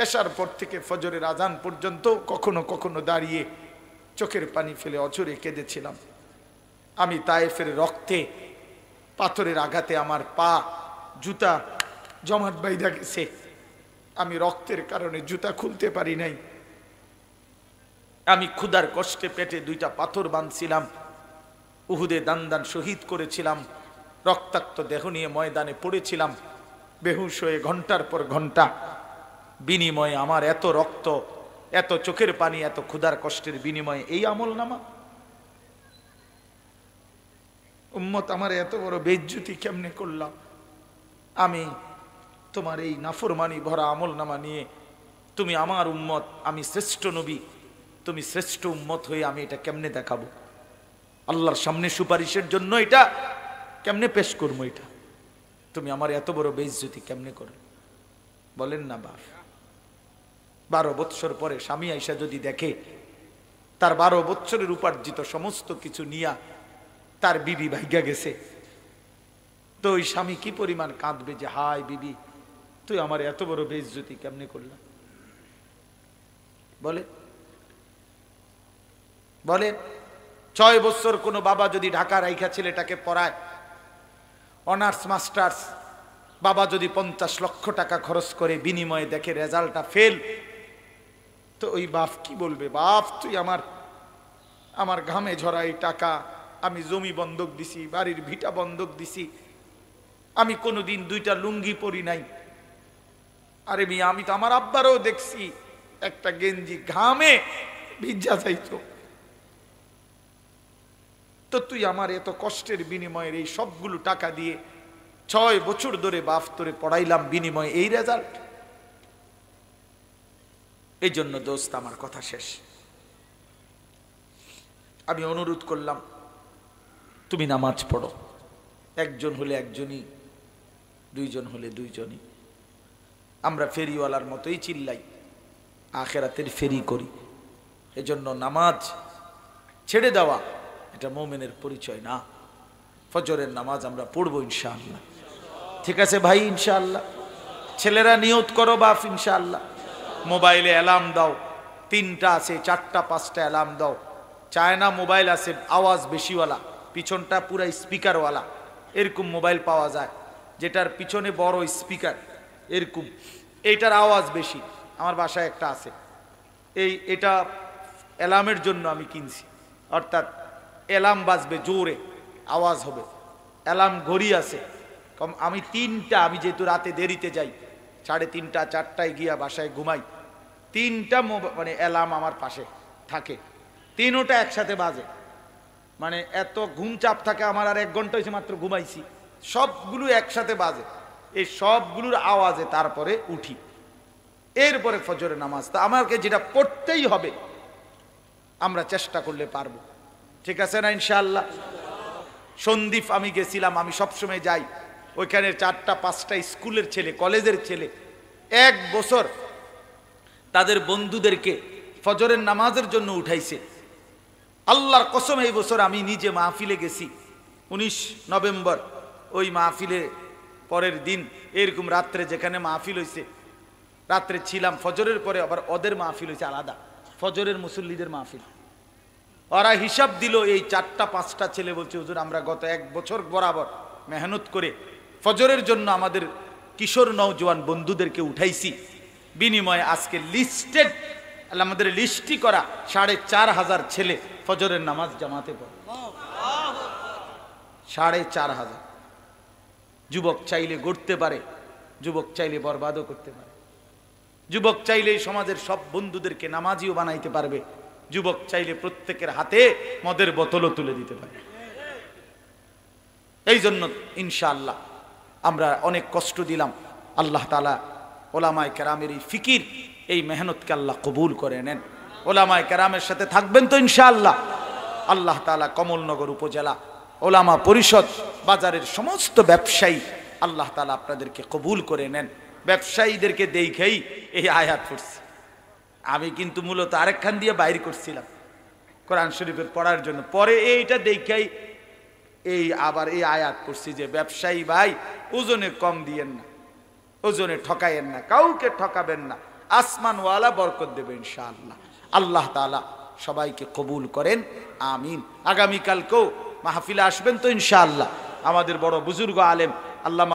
এশার পর থেকে ফজরের আজান পর্যন্ত কখনো কখনো দাঁড়িয়ে চোখের পানি ফেলে অঝরে কেঁদেছিলাম। আমি তায়েফের রক্তে, পাথরের আঘাতে আমার পা, জুতা জমাট বাইধা গেছে, আমি রক্তের কারণে জুতা খুলতে পারি নাই। আমি ক্ষুধার কষ্টে পেটে 2টা পাথর বাঁধছিলাম, উহুদে দান দান শহীদ করেছিলাম, রক্তাক্ত দেহ নিয়ে ময়দানে পড়েছিলাম, বেহুশ হয়ে ঘন্টার পর ঘন্টা। বিনিময়ে আমার এত রক্ত, এত চোখের পানি, এত ক্ষুধার কষ্টের বিনিময়ে এই আমল নামা। উম্মত আমার এত বড় বেইজ্জতি কেমনে করলাম? আমি তোমার এই নাফরমানি ভরা আমল নামা নিয়ে, তুমি আমার উম্মত, আমি শ্রেষ্ঠ নবী, তুমি শ্রেষ্ঠ উম্মত হয়ে আমি এটা কেমনে দেখাবো? আল্লাহর সামনে সুপারিশের জন্য এটা কেমনে পেশ করবো? এটা তুমি আমার এত বড় বেইজ্জতি কেমনে করো? বলেন না বাপ। 12 বৎসর পরে স্বামী আইসা যদি দেখে তার 12 বৎসরের উপার্জিত সমস্ত কিছু নিয়া তার বিবি ভাইগা গেছে, তো ওই স্বামী কি পরিমাণ কাঁদবে যে, হায় বিবি তুই আমার এত বড় বেইজ্জতি কেমনে করলাম? বলে বলে 6 বছর কোনো বাবা যদি ঢাকা রাইখা ছেলেটাকে পড়ায়, অনার্স মাস্টার্স, বাবা যদি 50 লক্ষ টাকা খরচ করে, বিনিময়ে দেখে রেজাল্টটা ফেল, তো ওই বাপ কি বলবে? বাপ তুই আমার ঘামে ঝরা এই টাকা, আমি জমি বন্ধক দিছি, বাড়ির ভিটা বন্ধক দিছি, আমি কোনোদিন 2টা লুঙ্গি পরি নাই। আরে মিয়া, আমি তো আমার আব্বারও দেখছি একটা গেঞ্জি ঘামে ভিজা যাইতো, তো তুই আমার এত কষ্টের বিনিময়ের এই সবগুলো টাকা দিয়ে 6 বছর ধরে বাপ তোরে পড়াইলাম, বিনিময়ে এই রেজাল্ট? এই জন্য দোস্ত আমার কথা শেষ, আমি অনুরোধ করলাম তুমি নামাজ পড়ো, একজন হলে একজনই, 2 জন হলে 2 জনই। আমরা ফেরিওয়ালার মতোই চিল্লাই, আখেরাতের ফেরি করি। এজন্য নামাজ ছেড়ে দেওয়া এটা মুমিনের পরিচয় না। ফজরের নামাজ আমরা পড়বো ইনশাআল্লাহ, ঠিক আছে ভাই? ইনশাআল্লাহ। ছেলেরা নিয়ত করো বাপ, ইনশাআল্লাহ। মোবাইলে অ্যালার্ম দাও, 3টা আছে, 4টা 5টা অ্যালার্ম দাও। চায়না মোবাইল আছে আওয়াজ বেশিওয়ালা, পিছনটা পুরা স্পিকারওয়ালা, এরকম মোবাইল পাওয়া যায় যেটার পিছনে বড় স্পিকার, এরকম, এইটার আওয়াজ বেশি। আমার বাসায় একটা আছে, এটা অ্যালার্মের জন্য আমি কিনছি, অর্থাৎ অ্যালার্ম বাজবে জোরে, আওয়াজ হবে। অ্যালার্ম ঘড়ি আছে, আমি 3টা, আমি যেহেতু রাতে দেরিতে যাই, 3:30 4টায় গিয়া বাসায় ঘুমাই, 3টা মানে অ্যালার্ম আমার পাশে থাকে, 3টা একসাথে বাজে, মানে এত ঘুম চাপ থাকে আমার। আর 1 ঘন্টা হয়েছে মাত্র ঘুমাইছি, সবগুলো একসাথে বাজে, এই সবগুলোর আওয়াজে তারপরে উঠি, এরপরে ফজরের নামাজ। তা আমাকে যেটা পড়তেই হবে, আমরা চেষ্টা করলে পারবো, ঠিক আছে না? ইনশাআল্লাহ। সন্দীপ আমি গেছিলাম, আমি সবসময় যাই, ওইখানে 4টা 5টা স্কুলের ছেলে, কলেজের ছেলে 1 বছর তাদের বন্ধুদেরকে ফজরের নামাজের জন্য উঠাইছে। আল্লাহর কসম এই বছর আমি নিজে মাহফিলে গেছি 19 নভেম্বর, ওই মাহফিলে পরের দিন এরকম রাত্রে যেখানে মাহফিল হয়েছে, রাত্রে ছিলাম, ফজরের পরে আবার ওদের মাহফিল হয়েছে আলাদা, ফজরের মুসল্লিদের মাহফিল। ওরা হিসাব দিল, এই 4টা-5টা ছেলে বলছে হুজুর আমরা গত 1 বছর বরাবর মেহনত করে ফজরের জন্য আমাদের কিশোর নওজোয়ান বন্ধুদেরকে উঠাইছি, বিনিময়ে আজকে লিস্টেড আমাদের লিস্টি করা 4,500 ছেলে ফজরের নামাজ জামাতে পড়ে। 4,500। যুবক চাইলে গড়তে পারে, যুবক চাইলে বরবাদও করতে পারে, যুবক চাইলে সমাজের সব বন্ধুদেরকে নামাজিও বানাইতে পারবে, যুবক চাইলে প্রত্যেকের হাতে মদের বোতলও তুলে দিতে পারে। এই জন্য ইনশাআল্লাহ আমরা অনেক কষ্ট দিলাম, আল্লাহ তাআলা ওলামায়ে কেরামের এই ফিকির, এই মেহনতকে আল্লাহ কবুল করে নেন। ওলামায়ে কেরামের সাথে থাকবেন তো ইনশাআল্লাহ। আল্লাহ তাআলা কমলনগর উপজেলা ওলামা পরিষদ বাজারের সমস্ত ব্যবসায়ী আল্লাহ তাআলা আপনাদেরকে কবুল করে নেন। ব্যবসায়ীদেরকে দেখেই এই আয়াত পড়ছি আমি, কিন্তু মূলত আরেকখান দিয়ে বাইর করছিলাম কোরআন শরীফের পড়ার জন্য, পরে এইটা দেখেই এই আবার এই আয়াত পড়ছি যে ব্যবসায়ী ভাই ওজনে কম দিয়েন না, ওজনে ঠকাইয়েন না, কাউকে ঠকাবেন না, আসমানওয়ালা বরকত দেবে ইনশাআল্লাহ। আল্লাহ তাআলা সবাইকে কবুল করেন, আমিন। আগামীকালকেও মাহফিলে আসবেন তো ইনশাআল্লাহ। আমাদের বড় বুজুর্গ আলেম আল্লামা